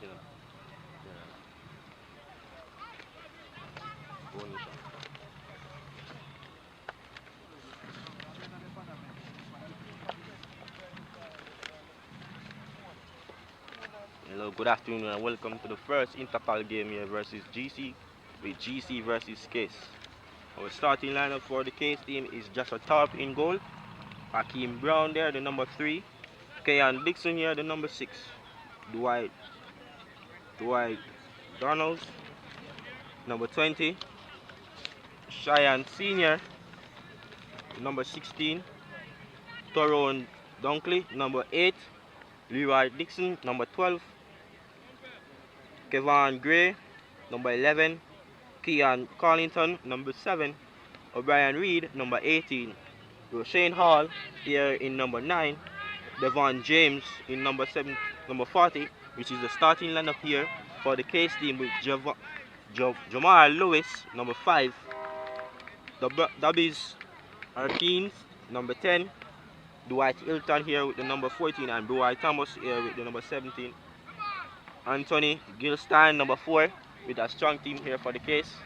you know. Yeah. Bonita. Hello, good afternoon and welcome to the first Intercollegiate game here versus GC with GC versus Case. Our starting lineup for the Case team is Joshua Tarp in goal, Hakeem Brown there, the number 3, Keon Dixon here, the number 6, Dwight Donalds, number 20, Cheyenne Senior, number 16, Tyrone Dunkley, number 8, Leroy Dixon, number 12, Kevon Gray, number 11, Keon Collington, number 7, O'Brien Reed, number 18, Roshane Hall here in number 9, Devon James in number 40, which is the starting lineup here for the Case team with Jamal Lewis, number 5, Dubbies Arkeens, number 10, Dwight Hilton here with the number 14, and Dwight Thomas here with the number 17. Anthony Gilstein, number 4, with a strong team here for the Case.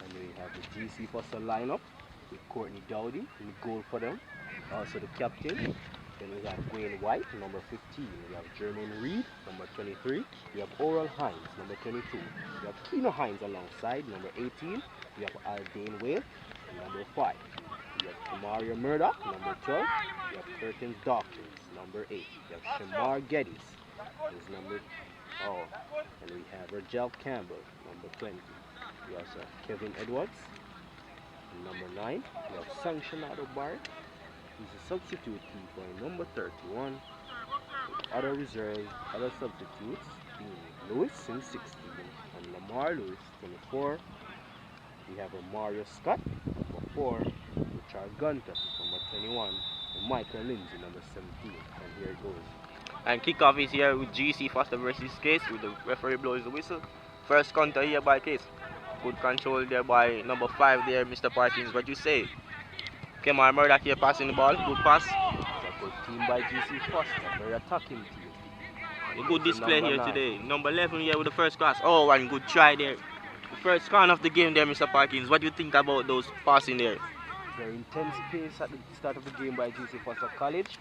And we have the GC Foster lineup with Courtney Dowdy in the goal for them. Also the captain. Then we have Wayne White, number 15. We have Jermaine Reed, number 23. We have Oral Hines, number 22. We have Keno Hines alongside, number 18. We have Aldane Wade, number 5. We have Kamaria Murdoch, number 12. We have Curtin Dawkins, number 8. We have Shamar Geddes, is number and we have Rajel Campbell, number 20. We also have Kevin Edwards, number 9. We have Sanctionado Barrett, who's a substitute keeper, number 31. With other reserves, other substitutes being Lewis in 16 and Lamar Lewis, 24. We have Mario Scott, number 4. Richard Gunter, number 21. And Michael Lindsay, number 17. And here it goes. And kickoff is here with GC Foster versus Case, with the referee blows the whistle. First counter here by Case. Good control there by number 5 there, Mr. Parkins. What you say? Kemar Murdoch here passing the ball. Good pass. It's a good team by GC Foster. Very attacking team. A good display here today. Number 11 here with the first class. Oh, and good try there. The first corner of the game there, Mr. Parkins. What do you think about those passing there? Very intense pace at the start of the game by GC Foster College.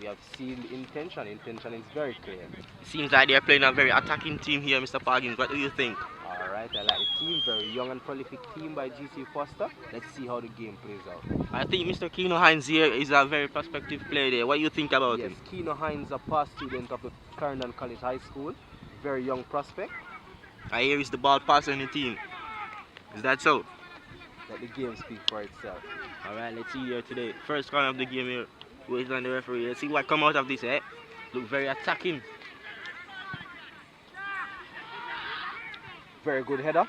We have seen the intention. Intention is very clear. It seems like they're playing a very attacking team here, Mr. Parkins. What do you think? Alright, I like the team. Very young and prolific team by GC Foster. Let's see how the game plays out. I think Mr. Keno Hines here is a very prospective player there. What do you think about him? Yes, Keno Hines, a past student of the Clarendon College High School. Very young prospect. I hear he's the ball passer in the team. Is that so? Let the game speak for itself. Alright, let's see here today. First corner of the game here. Wait on the referee. Let's see what come out of this, eh? Look very attacking. Very good header.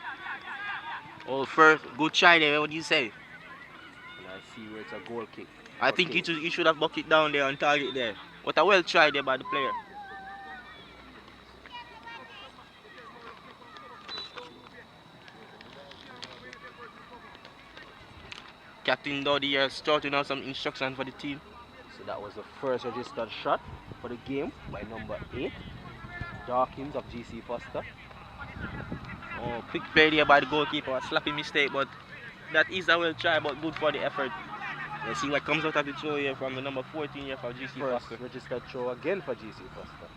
Oh, first good try there. What do you say? And I see where it's a goal kick. I think he should have bucked it down there on target there. What a well try there by the player. Captain Dowdy here starting out some instruction for the team. So that was the first registered shot for the game by number 8, Dawkins of GC Foster. Oh, quick play there by the goalkeeper. A slappy mistake, but that is a well try, but good for the effort. Let's see what comes out of the throw here from the number 14 here for GC First Foster. registered throw again for GC Foster.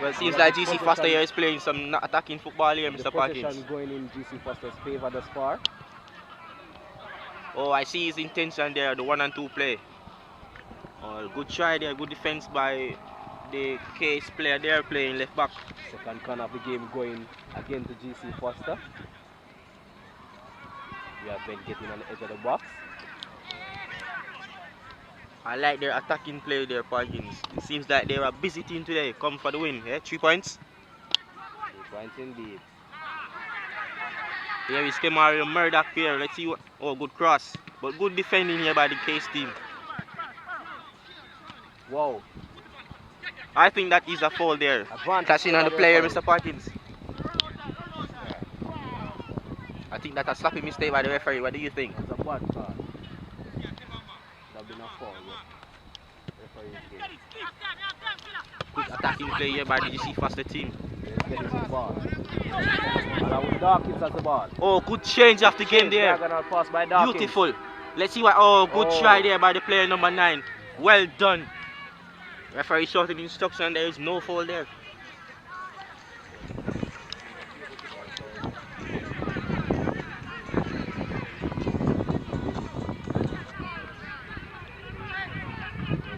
Well, it seems like GC Foster here is playing some attacking football here, Mr. Parkins. Possession going in GC Foster's favor thus far. Oh, I see his intention there, the 1 and 2 play. Oh, good try there, good defense by the Case player there playing left back. Second corner of the game going again to GC Foster. We have been getting on the edge of the box. I like their attacking play there, Parkins. It seems like they're a busy team today. Come for the win, eh? 3 points. 3 points indeed. Here is Kemario Murdoch here. Let's see what. Oh, good cross. But good defending here by the Case team. Wow. I think that is a foul there. Clashing on the player, Mr. Parkins. I think that's a slapping mistake by the referee. What do you think? That's a bad call. That'd been a foul, but referee is good. Good attacking play here by the GC Foster team. Let's get into the ball. Allow Dawkins at the ball. Oh, good change of the game there. Diagonal pass by Dawkins. Beautiful. Let's see what. Oh, good try there by the player number 9. Well done. Referee shouting instruction. There is no foul there.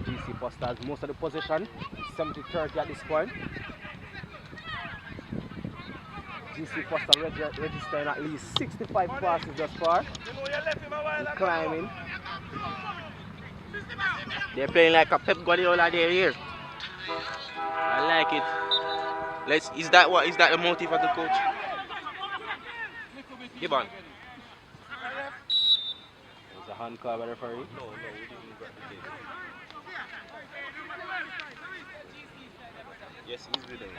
GC Foster has most of the possession. 70-30 at this point. GC Foster registering at least 65 passes thus far. Climbing. They're playing like a Pep Guardiola there here. I like it. Is that the motive of the coach? Give on. There's a hand call by the referee. No, we didn't get the game. Yes, he's with them.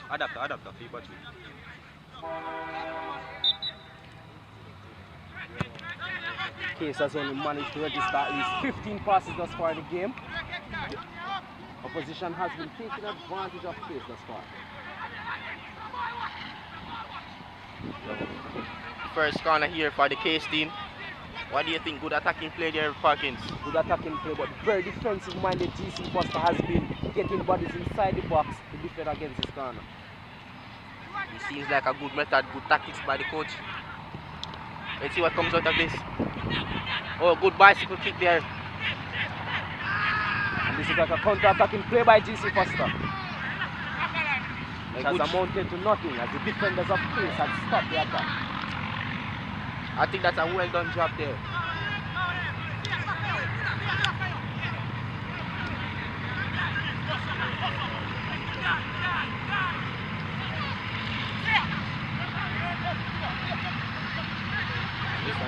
Adapter, free battery. Case has only managed to register at least 15 passes thus far in the game. Opposition has been taking advantage of Case thus far. First corner here for the Case team. What do you think? Good attacking play there, Parkins. Good attacking play, but very defensive-minded GC Foster has been getting bodies inside the box to defend against this corner. It seems like a good method, good tactics by the coach. Let's see what comes out of this. Oh, good bicycle kick there. And this is like a counter-attacking play by GC Foster. It has amounted to nothing as the defenders of Case had stopped the attack. I think that's a well done job there.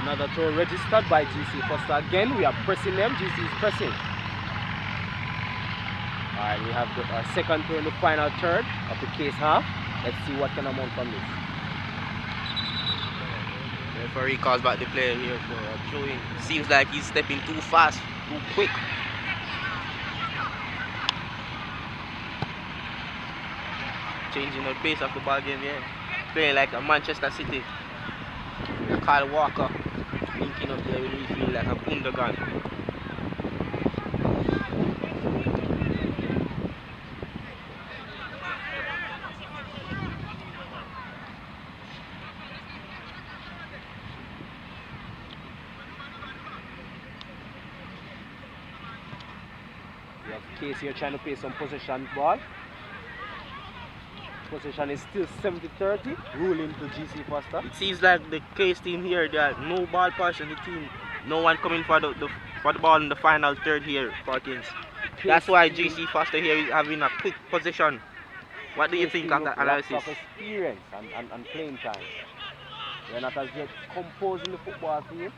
Another throw registered by GC Foster again. We are pressing them. GC is pressing. Alright, we have our second throw in the final third of the Case half. Let's see what can amount from this. The referee calls back the player here for a throwing. Seems like he's stepping too fast, too quick. Changing the pace of the ball game here. Playing like a Manchester City. Kyle Walker linking up there with midfield like a Gundogan. We have Case here trying to play some possession ball. Possession is still 70-30, ruling to GC Foster. It seems like the Case team here, there are no ball pass in the team. No one coming for the ball in the final third here, Parkins. That's why GC Foster here is having a quick possession. What do you think of that analysis? Experience and playing time. They're not as yet composed in the football field.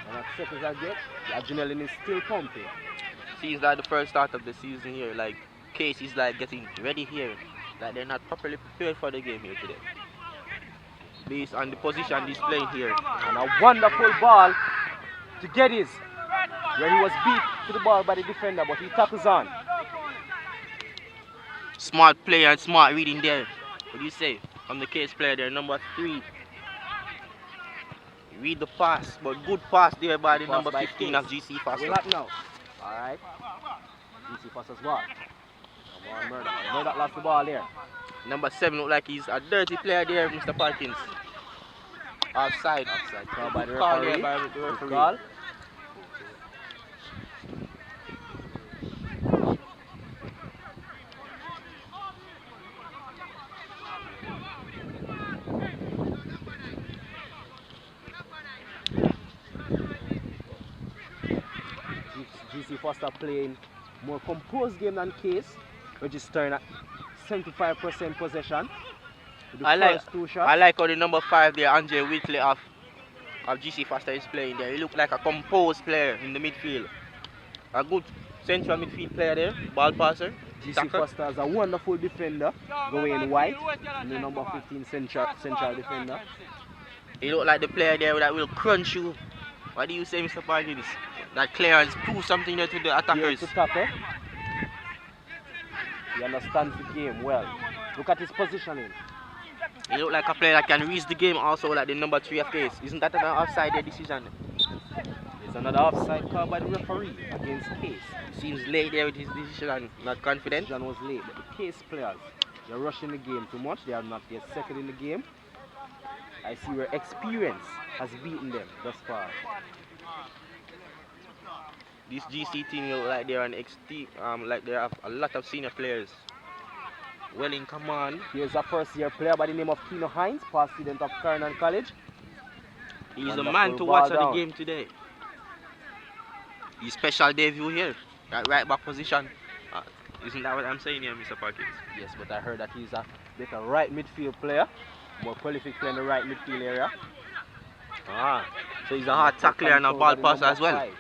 And as set as I get, the adrenaline is still pumping. Seems like the first start of the season here, like Case is like getting ready here. Like they're not properly prepared for the game here today. Based on the position he's playing here. And a wonderful ball to Geddes, where he was beat to the ball by the defender, but he tackles on. Smart play and smart reading there. What do you say? From the Case player there, number 3. Read the pass, but good pass there by the number 15 of GC Foster. Now. Alright. GC Foster's ball. Murdoch lost the ball there. Number 7 look like he's a dirty player there, Mr. Parkins. Offside. Call by the referee. Call. GC Foster playing more composed game than Case, registering at 75% possession. I like how the number 5 there, Andre Whitley, have of GC Foster is playing there. He looked like a composed player in the midfield. A good central midfield player there, ball passer. GC tackle. Foster is a wonderful defender, going white, and the number 15 central defender. He looked like the player there that will crunch you. What do you say, Mr. Parkins? That clearance prove something there to the attackers. Here to tackle. He understands the game well. Look at his positioning. He looked like a player that can reach the game also like the number 3 of Case. Isn't that an offside decision? There's another offside call by the referee against Case. Seems late there with his decision and not confident. The decision was late, but the Case players, they're rushing the game too much. They are not yet second in the game. I see where experience has beaten them thus far. This GC team look like they're like they have a lot of senior players. Well in command. Here's a first-year player by the name of Keno Hines, past student of Kernan College. He's the man to watch at the game today. His special debut here, that right back position. Isn't that what I'm saying here, Mr. Parkins? Yes, but I heard that he's a better right midfield player, more prolific player in the right midfield area. So he's a hard tackler and a ball passer as well. 5.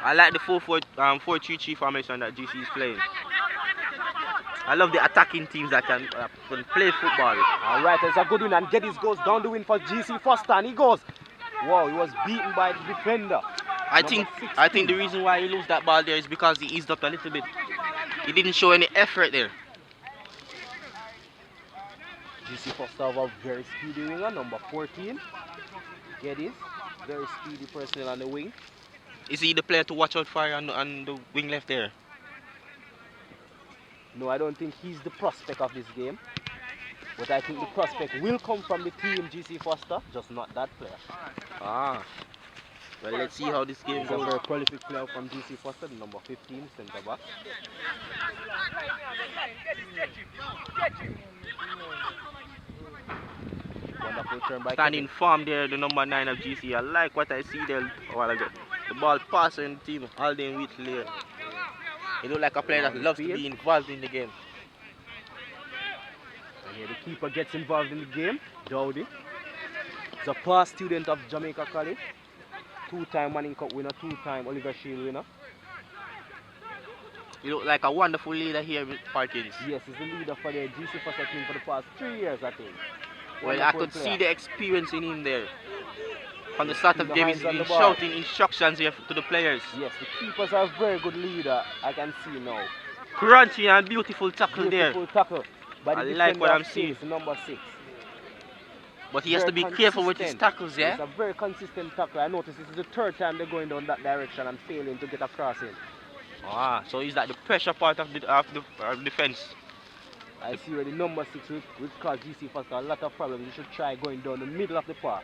I like the 4-3-3 formation that GC is playing. I love the attacking teams that can play football. Alright, there's a good win, and Geddes goes down the win for GC Foster, and he goes. Wow, he was beaten by the defender. I think the reason why he lost that ball there is because he eased up a little bit. He didn't show any effort there. GC Foster have a very speedy winger, number 14. Geddes, very speedy personnel on the wing. Is he the player to watch out for on the wing left there? No, I don't think he's the prospect of this game. But I think the prospect will come from the team GC Foster, just not that player. Well, let's see how this game He's a goes. very prolific player from GC Foster, the number 15 centre back. Wonderful turn by Standing firm there, the number 9 of GC. I like what I see there a while ago. The ball passing the team, Alden Whitley. He looks like a player that loves to be involved in the game. And here the keeper gets involved in the game, Dowdy. He's a past student of Jamaica College. 2-time Manning Cup winner, 2-time Oliver Shield winner. He looks like a wonderful leader here with Parkins. Yes, he's the leader for the GC Foster team for the past 3 years, I think. Well, I could see the experience in him there. From the start of the game, he's been shouting instructions here to the players. Yes, the keepers are a very good leader, I can see now. Crunchy and beautiful tackle there. Beautiful tackle by the I like what I'm defender of seeing. Case, number 6. But he has to be careful with his tackles, yeah? It's a very consistent tackle. I noticed this is the 3rd time they're going down that direction and failing to get across in. So he's like the pressure part of the defense. I see where the number 6 will cause GC Foster a lot of problems. You should try going down the middle of the park.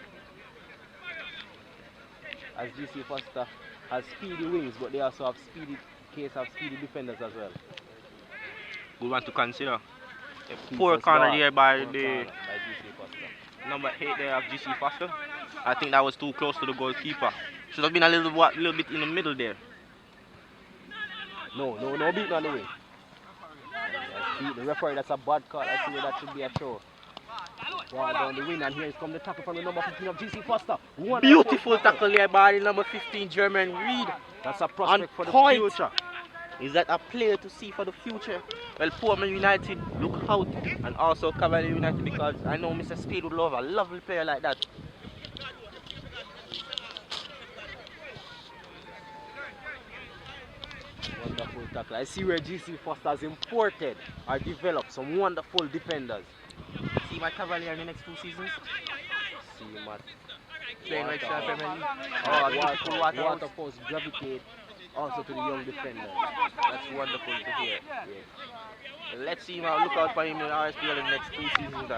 As GC Foster has speedy wings, but they also have speedy defenders as well. We want to consider. A poor corner here by the GC Foster. number 8 there of GC Foster. I think that was too close to the goalkeeper. Should have been a little bit in the middle there. No beating on the wing. The referee, that's a bad call. I see where that should be a throw. Ball down the wing, and here comes the tackle from the number 15 of GC Foster. Beautiful tackle there by the number 15 German Reed. That's a prospect for the future. Is that a player to see for the future? Well, Portman United look out, and also Cavalier United, because I know Mr. Speed would love a lovely player like that. Wonderful tackle. I see where GC Foster has imported or developed some wonderful defenders. See my Cavalier in the next 2 seasons? See Matt. Playing like Premier League. Water force gravitate also to the young defenders. That's wonderful to hear. Yes. Let's see now, look out for him in RSPL in the next 2 seasons.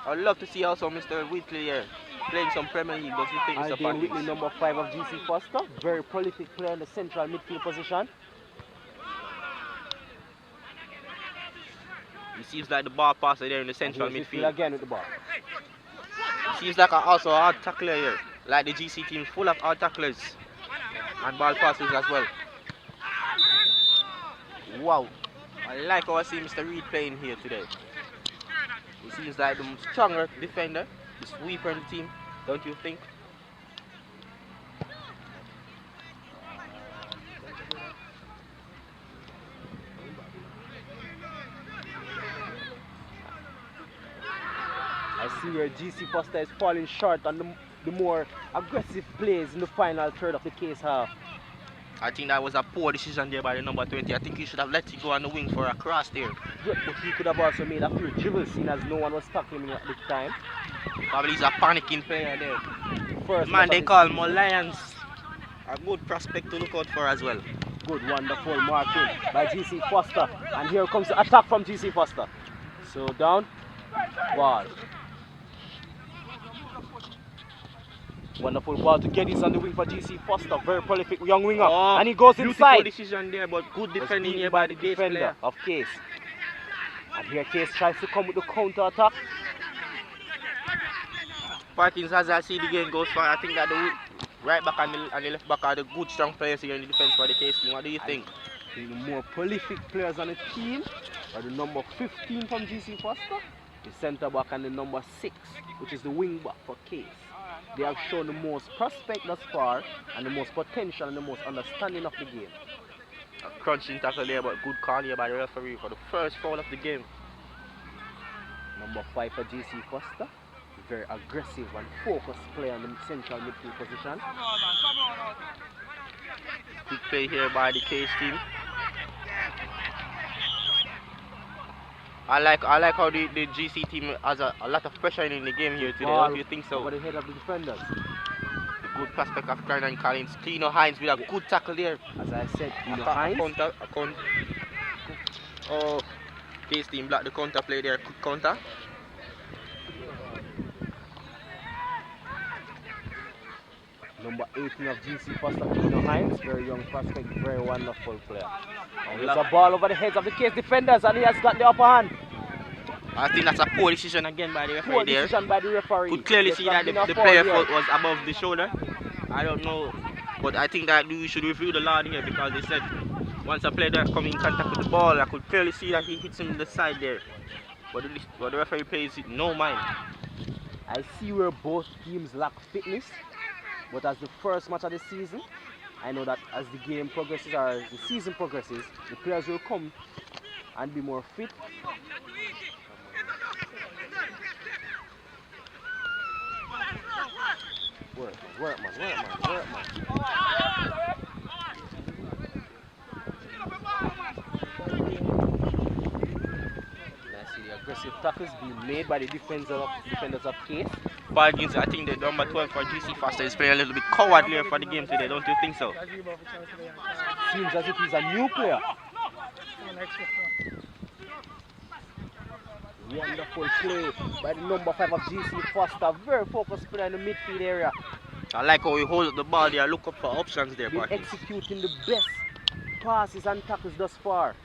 I'd love to see also Mr. Whitley here playing some Premier League. Does he think Mr. Alden Whitley, number 5 of GC Foster. Very prolific player in the central midfield position. He seems like the ball passer there in the central midfield. Again with the ball. He seems like also a hard tackler here. Like the GC team, full of hard tacklers and ball passers as well. Wow, I like how I see Mr. Reed playing here today. He seems like the stronger defender the sweeper in the team, don't you think? I see where GC Foster is falling short on the more aggressive plays in the final third of the case half. I think that was a poor decision there by the number 20. I think he should have let it go on the wing for a cross there. Yeah, but he could have also made a few dribbles, seeing as no one was tackling him at the time. Probably he's a panicking player there. First Man, they call him Lions. A good prospect to look out for as well. Good, wonderful marking by GC Foster. And here comes the attack from GC Foster. So down, ball. Wonderful ball to Geddes on the wing for GC Foster. Very prolific young winger. Oh, and he goes inside. Beautiful decision there, but good defending here by the defender of Case. And here Case tries to come with the counter attack. Parkins, as I see the game goes far, I think that the right back and the left back are the good strong players here in the defense for the Case team. What do you think? The more prolific players on the team are the number 15 from GC Foster, the centre back, and the number 6, which is the wing back for Case. They have shown the most prospect thus far and the most potential and the most understanding of the game. A crunching tackle there, but good call here by the referee for the first foul of the game. Number 5 for GC Foster. Very aggressive and focused player in the central midfield position. Good play here by the Case team. I like how the GC team has a lot of pressure in the game here today. Don't you think so? Over the head of the defenders. The good prospect of Karen Collins. Kino Hines with a good tackle there. As I said, Kino Hines. Oh, Case team block the counter play there. Good counter. Number 18 of GC Foster, Kino Hines. Very young prospect, very wonderful player. And there's a ball over the heads of the Case defenders, and he has got the upper hand. I think that's a poor decision again by the referee poor there. Decision by the referee. Could clearly see that the player foot was above the shoulder. I don't know, but I think that we should review the law here because they said once a player come in contact with the ball, I could clearly see that he hits him in the side there. But the referee pays it no mind. I see where both teams lack fitness, but as the first match of the season, I know that as the game progresses or as the season progresses, the players will come and be more fit. Work man. The aggressive tackles being made by the defenders of Case. Bargains, I think the number 12 for GC Foster is playing a little bit cowardly for the game today, don't you think so? Seems as if he's a new player. Wonderful play by the number 5 of GC Foster. Very focused player in the midfield area. I like how he holds the ball there, look up for options there. Been executing the best passes and tackles thus far.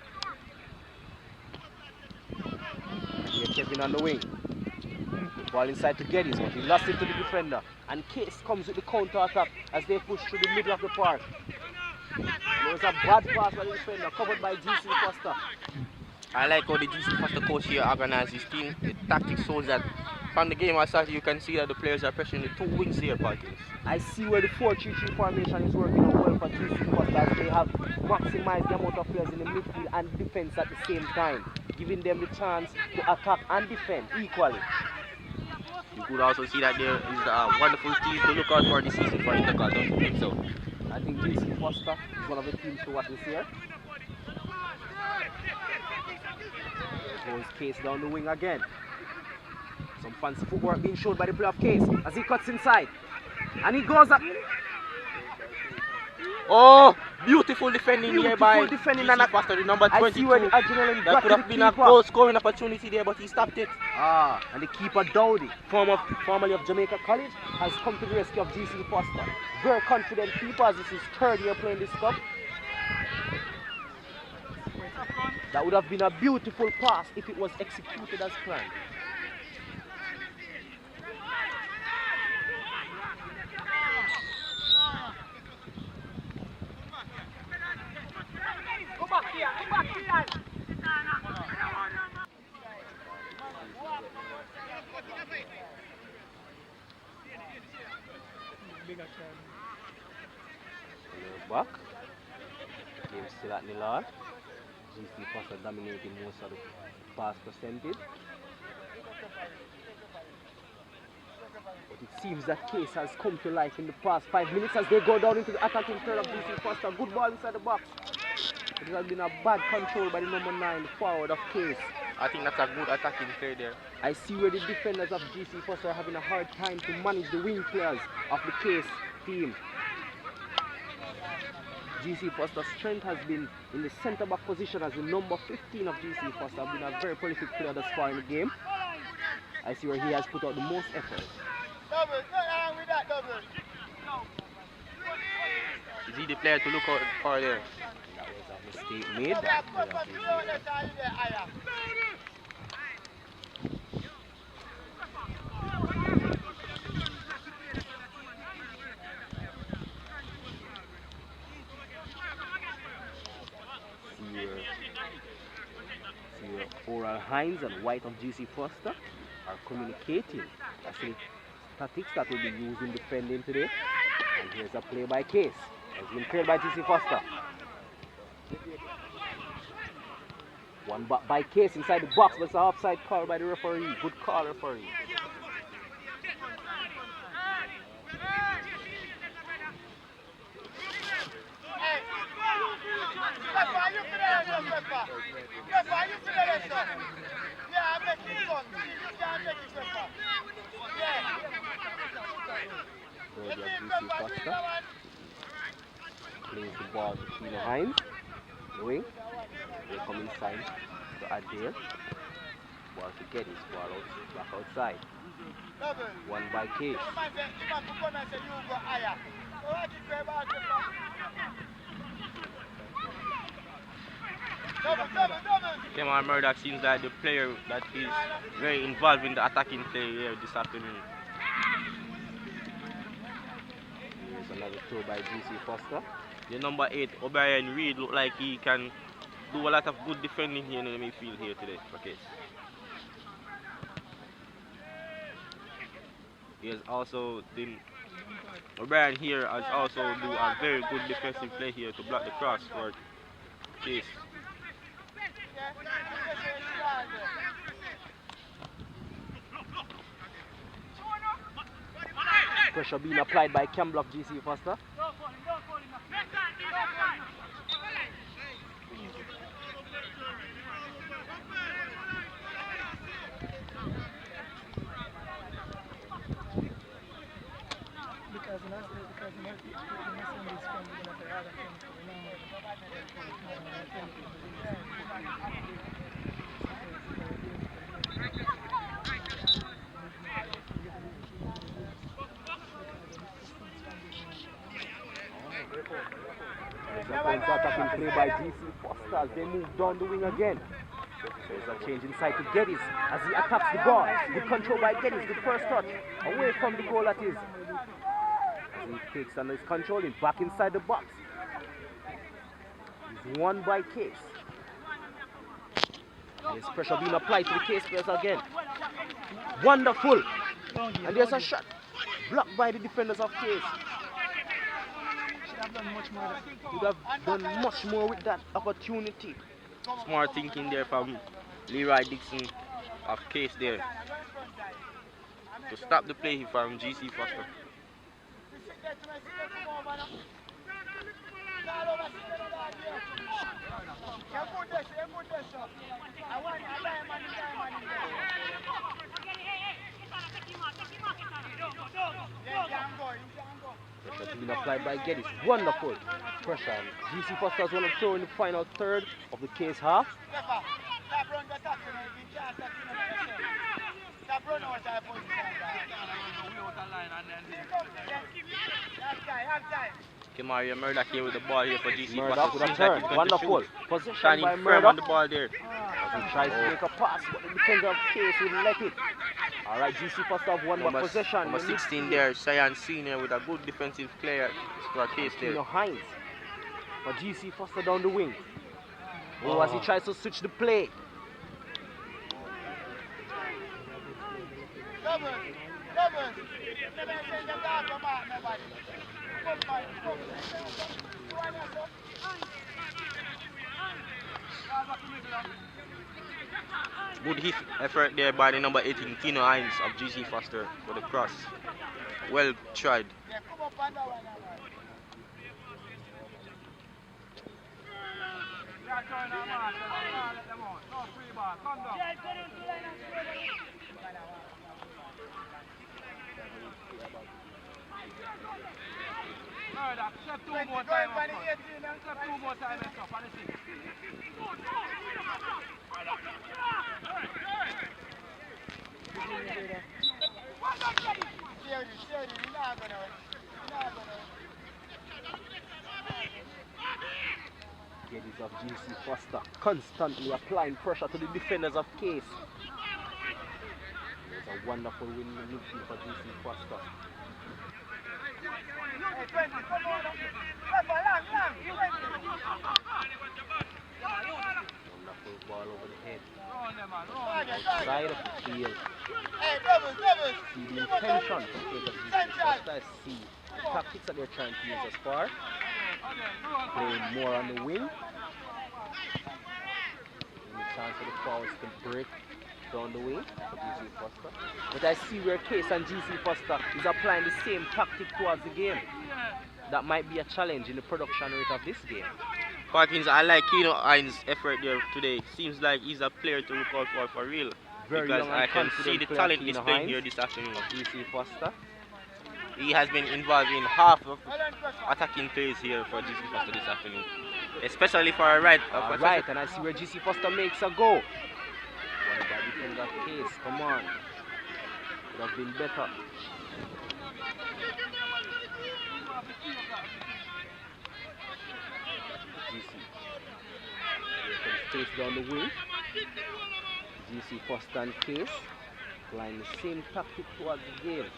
Here Kevin on the wing. The ball inside to Geddes, but he lost it to the defender. And Case comes with the counter attack as they push through the middle of the park. There was a bad pass by the defender, covered by GC Foster. I like how the GC Foster coach here organizes his team. The tactics shows that from the game I started, you can see that the players are pressuring the two wings here, Parkins. I see where the 4-3-3 formation is working out well for GC Foster as they have maximized the amount of players in the midfield and defense at the same time, giving them the chance to attack and defend equally. You could also see that there is a wonderful team to look out for this season for Intercollegiate, don't you think so? I think GC Foster is one of the teams to watch this year. There goes Case down the wing again. Some fancy footwork being showed by the player of Case as he cuts inside. And he goes up. Oh, beautiful defending here by defending GC Foster, the number 22. I see where the adrenaline that could have been a goal scoring opportunity there, but he stopped it. And the keeper Dowdy, formerly of Jamaica College, has come to the rescue of GC Foster. Very confident keeper as this is third year playing this cup. That would have been a beautiful pass if it was executed as planned. Back. Game still at nil all. GC Foster dominating most of the pass percentage. But it seems that Case has come to life in the past 5 minutes as they go down into the attacking third of GC Foster. Good ball inside the box. It has been a bad control by the number 9 forward of Case. I think that's a good attacking play there. I see where the defenders of GC Foster are having a hard time to manage the wing players of the Case team. GC Foster's strength has been in the centre back position as the number 15 of GC Foster. Has been a very prolific player thus far in the game. I see where he has put out the most effort. Is he the player to look out for there? That was a mistake made. Oral Hines and White of GC Foster are communicating. That's the tactics that will be used in defending today. And here's a play by Case. Has been cleared by GC Foster. One back by Case inside the box. That's an offside call by the referee. Good call, referee. Plays the ball to Tino Hines. Wing. They come inside to Adair. Ball to get his ball out, back outside. One by Case. Kemar Murdoch seems like the player that is very involved in the attacking play here this afternoon. Here's another throw by GC Foster. The number 8, O'Brien Reed, look like he can do a lot of good defending here in the midfield here today for Case. He has also been, O'Brien here has also do a very good defensive play here to block the cross for Case. Pressure being applied by Campbell of GC Foster. Attacking play by GC Foster as they move down the wing again. There's a change inside to Geddes as he attacks the ball. Good control by Geddes, good first touch. Away from the goal that is. As he takes and is controlling back inside the box. He's won by Case. There's pressure being applied to the Case players again. Wonderful. And there's a shot blocked by the defenders of Case. Would have done much more with that opportunity. Smart thinking there from Leroy Dixon of Case there to stop the play from GC Foster. Pressure being applied by Geddes. Wonderful pressure. GC Foster is one of the throw in the final third of the Case half. Kemaria Murdoch here with the ball here for GC Murdoch with a turn. Wonderful possession standing by firm Murdoch. on the ball there. As he tries to make a pass, but the defender of Case will let it. Alright, GC Foster have one more possession. Number 16 there, Cheyenne Senior with a good defensive player for Case there. Tino Hines for GC Foster down the wing. Oh, as he tries to switch the play. Good hit effort there by the number 18 Kino Hines of GC Foster for the cross. Well tried. Geddes of GC Foster constantly applying pressure to the defenders of Case. There's a wonderful win in the midfield for GC Foster. Wonderful ball over the head. Outside of the field. See the intention to take of GC Foster. See the tactics that they're trying to use as far. Playing more on the wing. Any chance for the fouls to break down the wing for GC Foster. But I see where Case and GC Foster is applying the same tactic towards the game. That might be a challenge in the production rate of this game. Parkins, I like Kino Hines' effort there today. Seems like he's a player to look out for real. Very because young I and can see the confident player, talent Kino displayed Hines here this afternoon. GC Foster. He has been involved in half of attacking plays here for GC Foster this afternoon. Especially for a right. Right, and I see where GC Foster makes a go. One by defender Case, come on. Would have been better. GC. Here comes Case down the wing. GC Foster and Case applying the same tactic towards the game.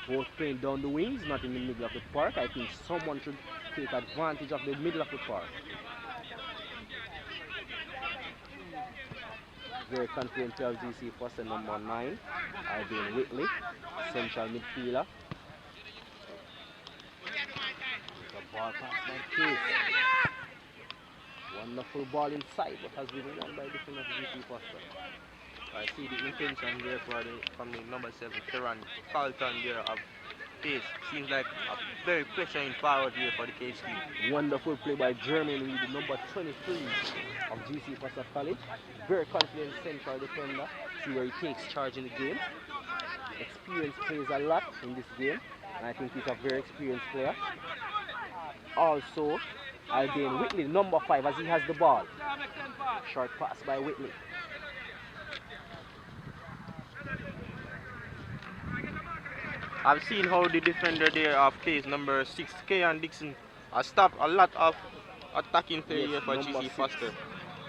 Both playing down the wings, not in the middle of the park. I think someone should take advantage of the middle of the park. Very confident player of GC Foster, number 9, Alvin Whitley, central midfielder. The ball pass by Case. Wonderful ball inside, but has been won by defender of GC Foster. I see the intention there from the number 7, Teran Carlton there of Case. Seems like a very pressuring forward here for the Case team. Wonderful play by Jermaine Reed, the number 23 of GC Foster College. Very confident central defender. See where he takes charge in the game. Experience plays a lot in this game, and I think he's a very experienced player. Also, Albion Whitley, number 5, as he has the ball. Short pass by Whitley. I've seen how the defender there of Case, number 6, Kean Dixon, has stopped a lot of attacking play here for GC Foster.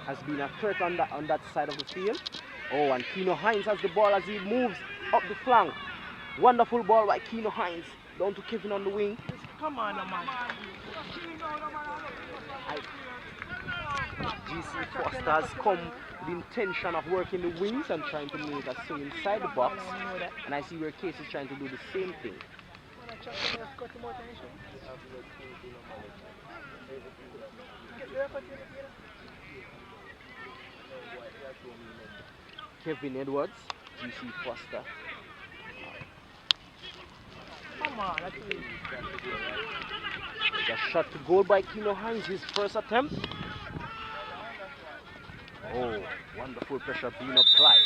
Has been a threat on that side of the field. Oh, and Kino Hines has the ball as he moves up the flank. Wonderful ball by Kino Hines. Down to Kevin on the wing. Come on, man. GC Foster has come with the intention of working the wings and trying to make a swing inside the box. And I see where Case is trying to do the same thing. Kevin Edwards, GC Foster. Come on, that's it. The shot to goal by Kino Hines, his first attempt. Oh, wonderful pressure being applied.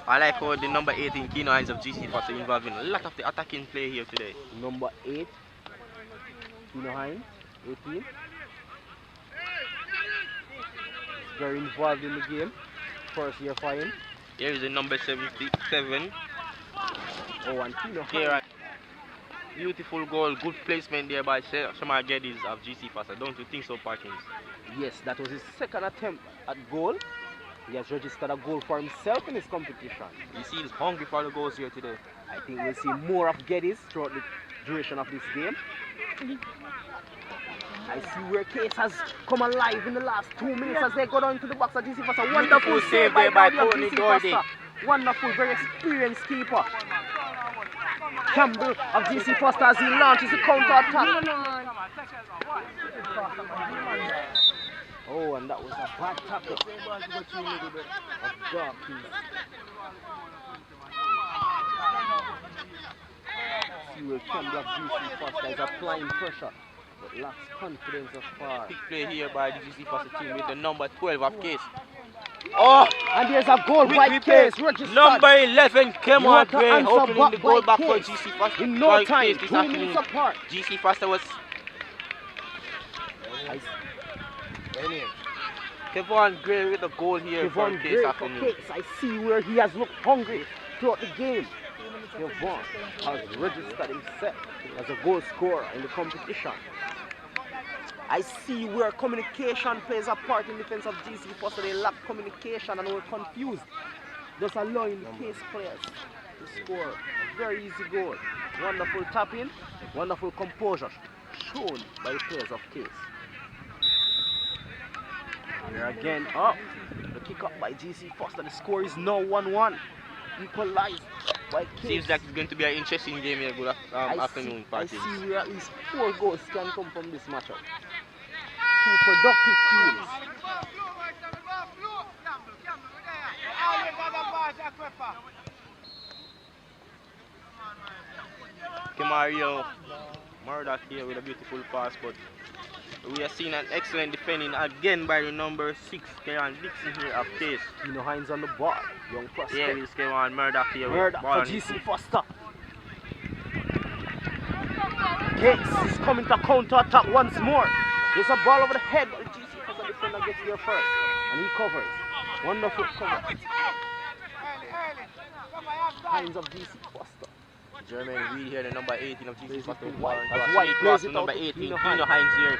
I like how the number 18 Kino Hines of GC Foster involved in a lot of the attacking play here today. Number 8, Kino Hines, 18. Very involved in the game. First year for him. Here is the number 77. Oh, and Kino Hines. Beautiful goal, good placement there by Shamar Geddes of GC Foster. Don't you think so, Parkins? Yes, that was his second attempt at goal. He has registered a goal for himself in his competition. You see, he's hungry for the goals here today. I think we'll see more of Geddes throughout the duration of this game. I see where Case has come alive in the last 2 minutes as they go down to the box of GC Foster. Wonderful save there by Tony Gordy. Wonderful, very experienced keeper. Campbell of GC Foster as he launches the counter attack. Oh, and that was a bad tackle of Darkies. See where Campbell of GC Foster is applying pressure, but lacks confidence of far. Big play here by the GC Foster team with the number 12 of Case. Oh, and there's a goal by Case. Number 11, come on, Gray, opening the goal back for Case. GC Foster. In no time, Case 2 minutes apart. GC Foster was... Kevon Gray with a goal here for Case afternoon. I see where he has looked hungry throughout the game. Kevon has registered himself as a goal scorer in the competition. I see where communication plays a part in defense of GC Foster. They lack communication and were confused, just allowing the Case players to score a very easy goal. Wonderful tapping, wonderful composure shown by the players of Case. Here again, up. The kick up by GC Foster. The score is now 1-1. Equalized by Case. Seems like it's going to be an interesting game here. Good afternoon, parties. I see where at least 4 goals can come from this matchup. 2 productive teams. Kemario Murdoch here with a beautiful pass, but we are seeing an excellent defending again by the number 6, Kieran Dixon here of Case. Tino Hines on the ball. Young prospect. Yeah, it's Kevon Murdoch here. Murdoch for GC Foster. Case is coming to counter attack once more. There's a ball over the head, but the GC Foster defender gets there first. And he covers. Wonderful cover. Hines of GC Foster. Jermaine Reed here, the number 18 of GC Foster. As White plays it number out 18, Tino Hines here.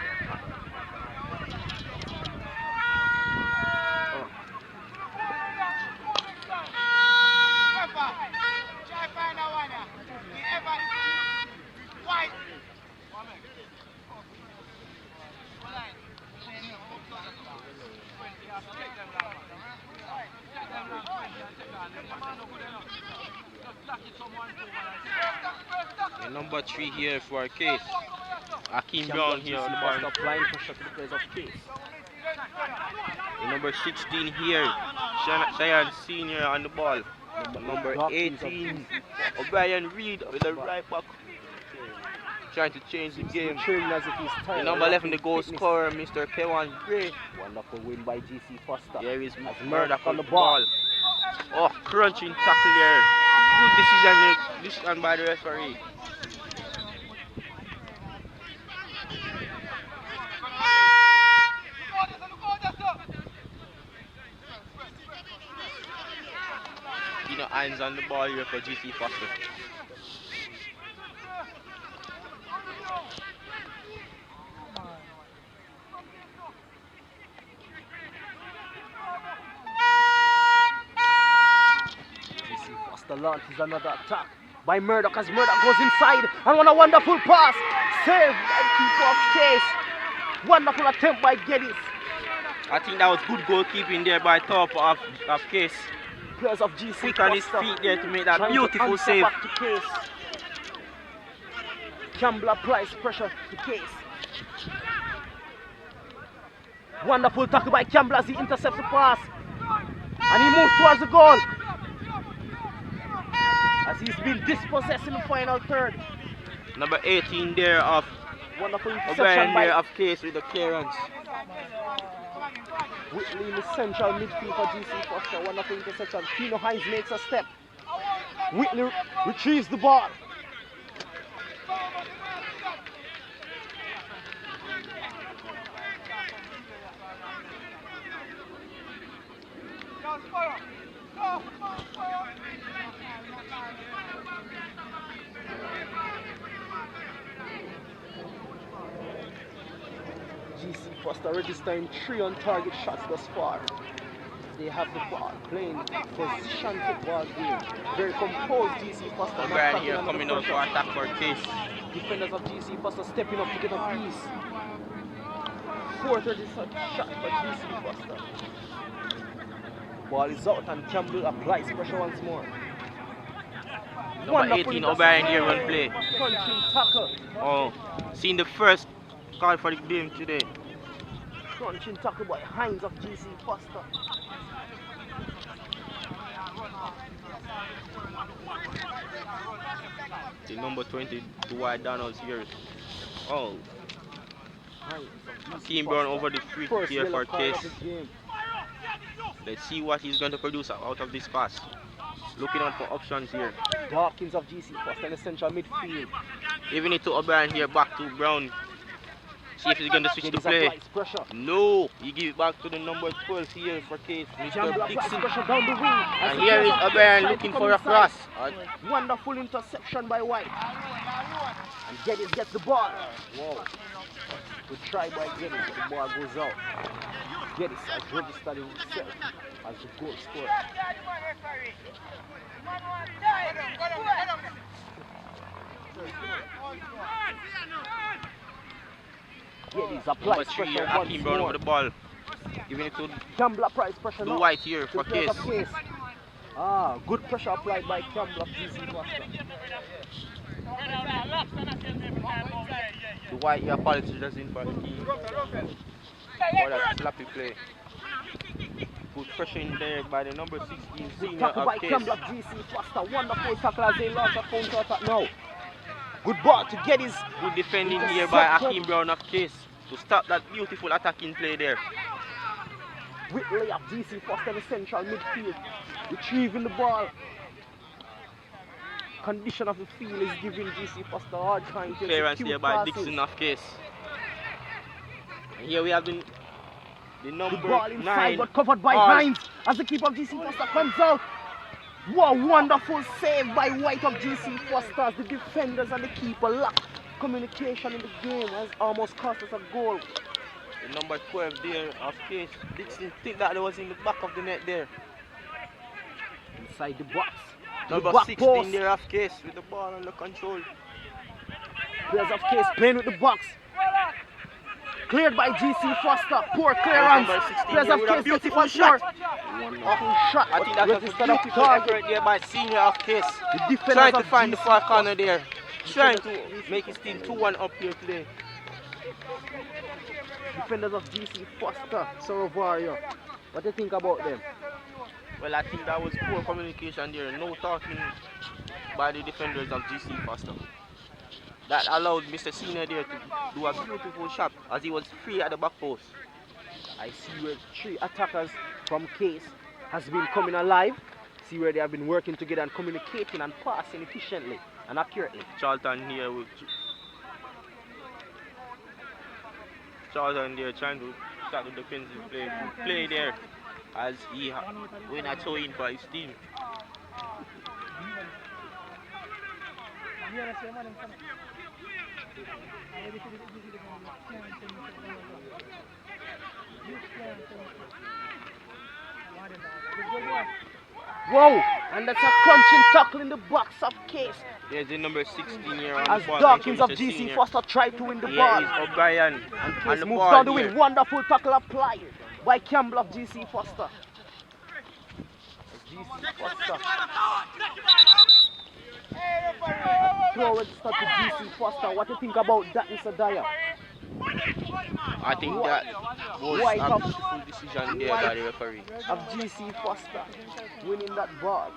The number 3 here for Case. Akeem Brown here on the bar. Applying pressure to the players of Case. The number 16 here, Cheyenne Senior on the ball. Number 18, O'Brien Reed with the right back. Trying to change the game. The number 11, the goal scorer, Mr. Kevon Gray. Wonderful win by GC Foster. There is Murdoch on the ball. Oh, crunching tackle there. Good decision by the referee. Tino Hines on the ball here for GC Foster. The launch is another attack by Murdoch as Murdoch goes inside and a wonderful pass. Saved by keeper of Case. Wonderful attempt by Geddes. I think that was good goalkeeping there by top of Case. Players of GC Quick on his feet there to make that beautiful save. Back to Case. Campbell applies pressure to Case. Wonderful tackle by Campbell as he intercepts the pass. And he moves towards the goal. As he's been dispossessed in the final third. Number 18 there of wonderful interception by of Case with the clearance. Whitley in the central midfield for GC Foster. Wonderful interception. Tino Hines makes a step. Whitley retrieves the ball. GC Foster registering 3 on-target shots thus far. They have the ball, playing position football game. Very composed GC Foster. O'Brien here coming out for attack for Case. Defenders of GC Foster stepping up to get a piece. 4:30 shot by GC Foster. Ball is out and Campbell applies pressure once more. Number Wonderful 18 O'Brien here will play. Crunching tackle. Oh, seen the first call for the game today. Crunching tackle by Hines of GC Foster. The number 20 Dwight Donald's here. Oh, Team Brown over the free kick here for Case. Let's see what he's going to produce out of this pass. Looking out for options here. Dawkins of GC Foster in the central midfield. Giving it to O'Brien here, back to Brown. See if he's going to switch the play. No, he give it back to the number 12 here for Case. Mr. Dixon. Down the wing. And here is O'Brien looking for a cross. Wonderful interception by White. And Geddes gets the ball. Wow. Good try by Geddes, but the ball goes out. Geddes has registered himself as the goal scorer. Geddes applies pressure once Akeem Brown over the ball. Giving it to Campbell applies pressure the now. White here for Case. Good pressure applied by Campbell of GC Foster. The White here apologizes in for Akeem. For that sloppy play. Good pressure in there by the number 16 senior Tackle of by Case. Campbell of GC Foster. Wonderful tackle as they launch a counter attack now. Good ball to Geddes. Good defending here by Akeem Brown of Case to stop that beautiful attacking play there. Whitley of GC Foster in the central midfield. Retrieving the ball. Condition of the field is giving GC Foster a hard time to Clearance here by passes. Dixon of Case. And here we have the number the ball 9. inside but covered by Hines as the keeper of GC Foster comes out. Wow, wonderful save by White of GC Foster as the defenders and the keeper lack communication in the game has almost cost us a goal. The number 12 there of Case. Dixon think that was in the back of the net there. Inside the box. Number back 16 post. there of Case with the ball under control. Players of Case playing with the box. Cleared by GC Foster. Poor clearance. Players of Case beautiful once shot. Wonderful shot. I think that was a beautiful effort there by senior of Case. The defenders Trying to of find the GC far corner there. Trying to make his team 2-1 up here today. Defenders of GC Foster, Sorovario. What do you think about them? Well, I think that was poor communication there. No talking by the defenders of GC Foster. That allowed Mr. Senior there to do a beautiful shot as he was free at the back post. I see where 3 attackers from Case has been coming alive. See where they have been working together and communicating and passing efficiently and accurately. Charlton here with Charlton there trying to start the defensive play there as he went a toe in for his team. Whoa! And that's a crunching tackle in the box of Case. There's the number 16 here on As the ball. Dawkins of GC Foster tried to win the ball. Here is O'Brien And on Case the moves ball down the here. wing. Wonderful tackle applied by Campbell of GC Foster. GC Foster. Throw it start to GC Foster. What do you think about that, Mr. Dyer? I think that was White a of- beautiful decision there by the referee. Of GC Foster winning that ball.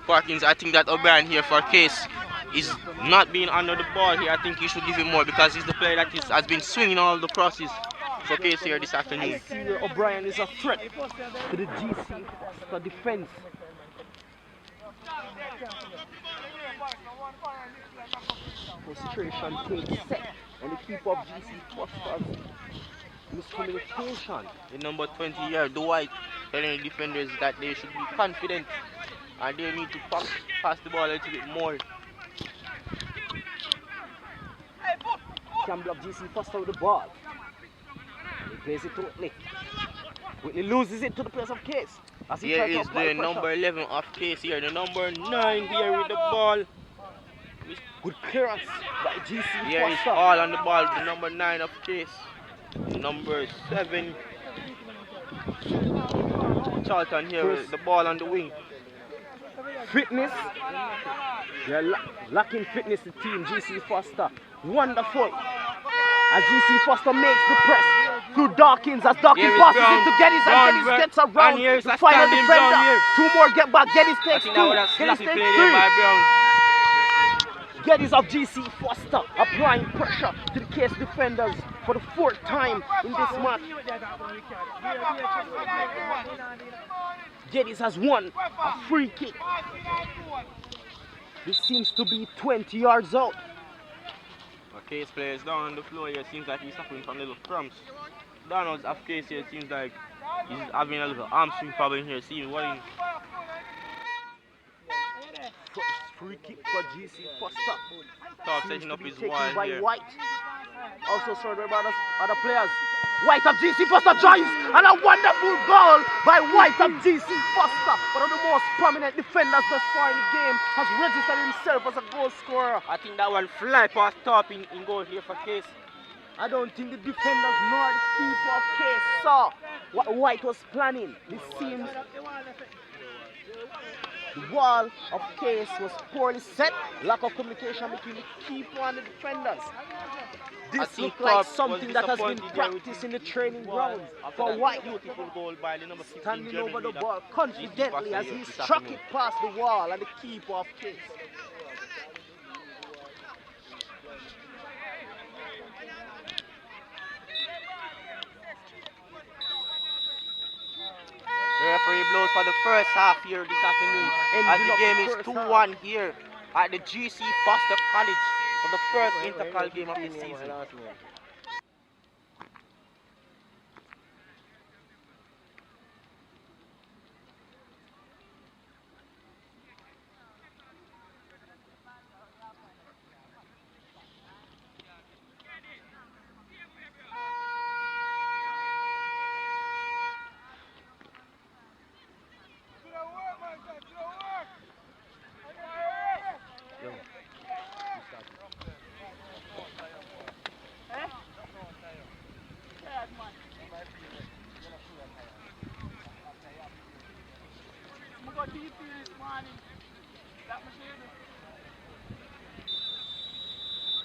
Parkins, I think that O'Brien here for Case is not being under the ball here. I think you should give him more because he's the player that has been swinging all the crosses for Case here this I afternoon. see where O'Brien is a threat to the GC Foster defense. Frustration takes set and the keeper of GC Foster's miscommunication. The number 20 here, Dwight, telling the defenders that they should be confident and they need to pass the ball a little bit more. Campbell of GC Foster with the ball. He plays it to Whitley. Whitley loses it to the place of Case. As he Here tries to is apply the pressure. number 11 of Case here, the number 9 here with the ball. Good clearance by GC Here is Foster. all on the ball. The number 9 of Case. Number 7. Charlton here with the ball on the wing. Fitness. They're lacking fitness, the team. GC Foster. Wonderful. As GC Foster makes the press through Dawkins. As Dawkins passes it to Geddes. And Geddes gets around the final defender. 2 more get back. Geddes takes 2. Geddes takes 3. Geddes of GC Foster applying pressure to the Case defenders for the 4th time in this match. Geddes has won a free kick. This seems to be 20 yards out. Case players down on the floor here. Seems like he's suffering from little cramps. Donald's of Case here seems like he's having a little hamstring problem here. Seeing what in. Free kick for GC Foster. Top setting up his wall by here. White. Also surrounded by other players. White of GC Foster joins, and a wonderful goal by White of GC Foster. One of the most prominent defenders thus far in the game has registered himself as a goal scorer. I think that one fly past top in goal here for Case. I don't think the defenders nor the keeper of Case saw what White was planning. This seems the wall of Case was poorly set. Lack of communication between the keeper and the defenders. This looks like something that has been practiced in the training grounds for White. Beautiful goal by the number 15 Standing German over the leader. ball confidently as he struck it past the wall and the keeper of Case. The referee blows for the first half here this afternoon as the game is 2-1 here at the GC Foster College for the first intercol game of the season.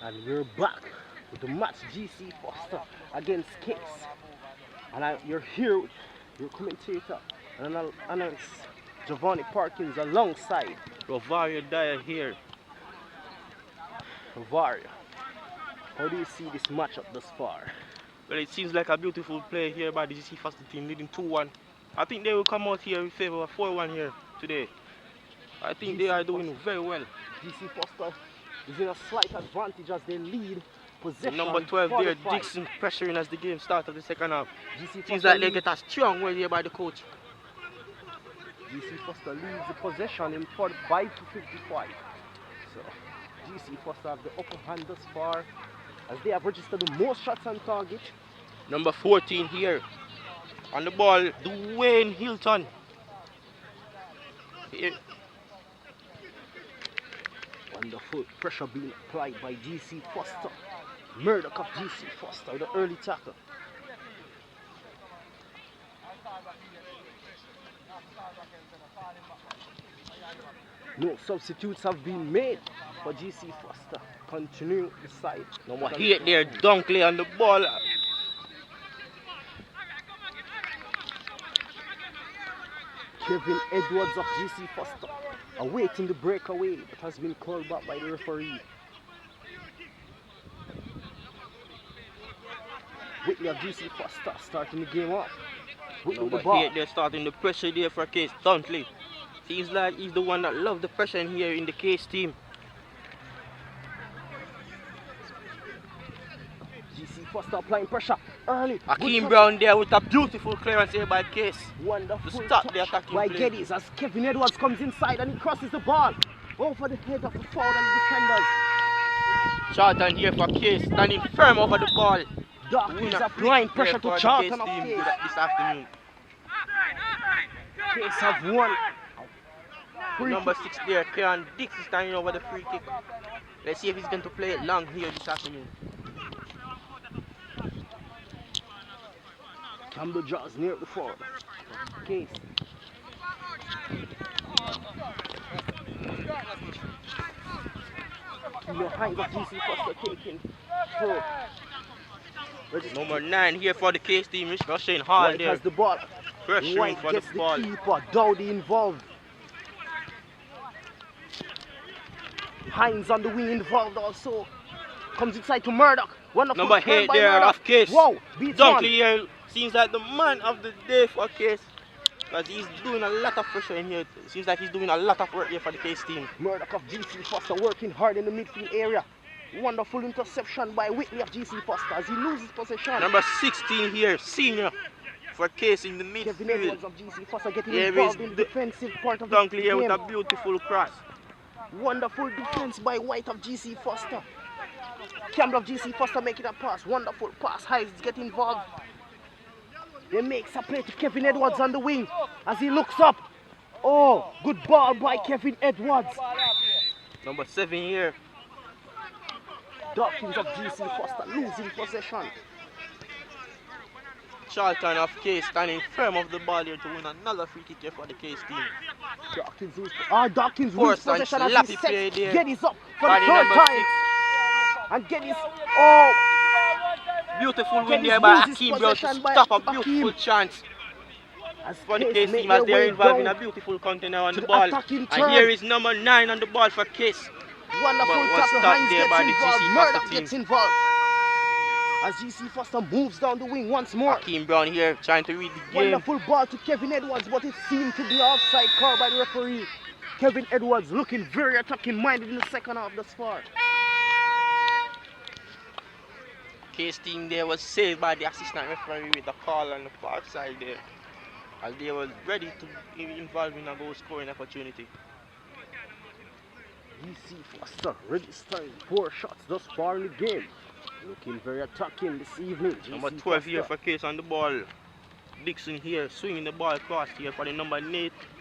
And we're back with the match GC Foster against Case. And you're here with your commentator and analyst Giovanni Parkins alongside Rovario Dyer here. Rovario, how do you see this matchup thus far? Well, it seems like a beautiful play here by the GC Foster team leading 2-1. I think they will come out here in favor of 4-1 here today. I think they are doing very well. GC Foster is in a slight advantage as they lead possession. Number 12 there, Dixon pressuring as the game starts of the second half. Seems like they get a strong word here by the coach. GC Foster leads the possession in 45 to 55. So GC Foster have the upper hand thus far as they have registered the most shots on target. Number 14 here on the ball, Dwayne Hilton. Here. Wonderful pressure being applied by GC Foster. Murdoch of GC Foster with the early tackle. No substitutes have been made for GC Foster. Continue the side. Number 8 there, Dunkley on the ball. Kevin Edwards of GC Foster awaiting the breakaway but has been called back by the referee. Whitley of GC Foster starting the game off. Whitley Number the ball. 8 they're starting the pressure there for Case. Dunkley. Seems like he's the one that loves the pressure in here in the Case team. GC Foster applying pressure early. Akeem Brown there with a beautiful clearance here by Case. Wonderful To stop touch the attacking by play. Geddes as Kevin Edwards comes inside and he crosses the ball over the head of the forward and the defenders. Charlton here for Case, standing firm over the ball. Dawkins applying pressure to Charlton of Case. This afternoon. Case have won Number 6 there, Keon Dix is standing over the free kick. Let's see if he's going to play it long here this afternoon. Campbell draws near the forward. Case. Hines of GC Foster taking through. Number 9 here for the case team, Shane Hall White there. has the ball. Pressuring White for the gets the ball. keeper. Dowdy involved. Hines on the wing involved also. Comes inside to Murdoch. Wonderful Number turn 8 by there Murdoch. of Case. Wow, beats one. Dunkley here seems like the man of the day for Case. Because he's doing a lot of pressure in here. It seems like he's doing a lot of work here for the Case team. Murdoch of GC Foster working hard in the midfield area. Wonderful interception by Whitley of GC Foster as he loses possession. Number 16 here, senior for Case in the Kevin midfield. Edwards of GC Foster getting Here involved is in the the defensive part of the Dunkley here game. with a beautiful cross. Wonderful defense by White of GC Foster. Campbell of GC Foster making a pass. Wonderful pass. Hines get involved. They makes a play to Kevin Edwards on the wing as he looks up. Oh, good ball by Kevin Edwards. Number 7 here. Dawkins of GC Foster losing possession. Charlton of Case standing firm of the ball here to win another free kick here for the Case team. Dawkins wins Force and possession as he slappy play sets there. Geddes up for the Body third number time. 6. And Geddes, oh, Beautiful win Geddes there by loses Hakeem Brown to possession by stop a Hakeem. beautiful chance as for the Case Case make team as their they're way involved in down a beautiful container on to the the ball. attacking And turn. here is number 9 on the ball for Case. Wonderful But was tackle. stopped Hines there gets by the involved. GC Murdoch Foster team. gets involved. As GC Foster moves down the wing once more. Hakeem Brown here trying to read the game. Wonderful ball to Kevin Edwards, but it seemed to be offside call by the referee. Kevin Edwards looking very attacking minded in the second half thus far. Case team there was saved by the assistant referee with the call on the far side there. As they were ready to be involved in a goal scoring opportunity. GC Foster registering 4 shots thus far in the game. Looking very attacking this evening. Number GC 12 here Foster. for Case on the ball. Dixon here swinging the ball across here for the number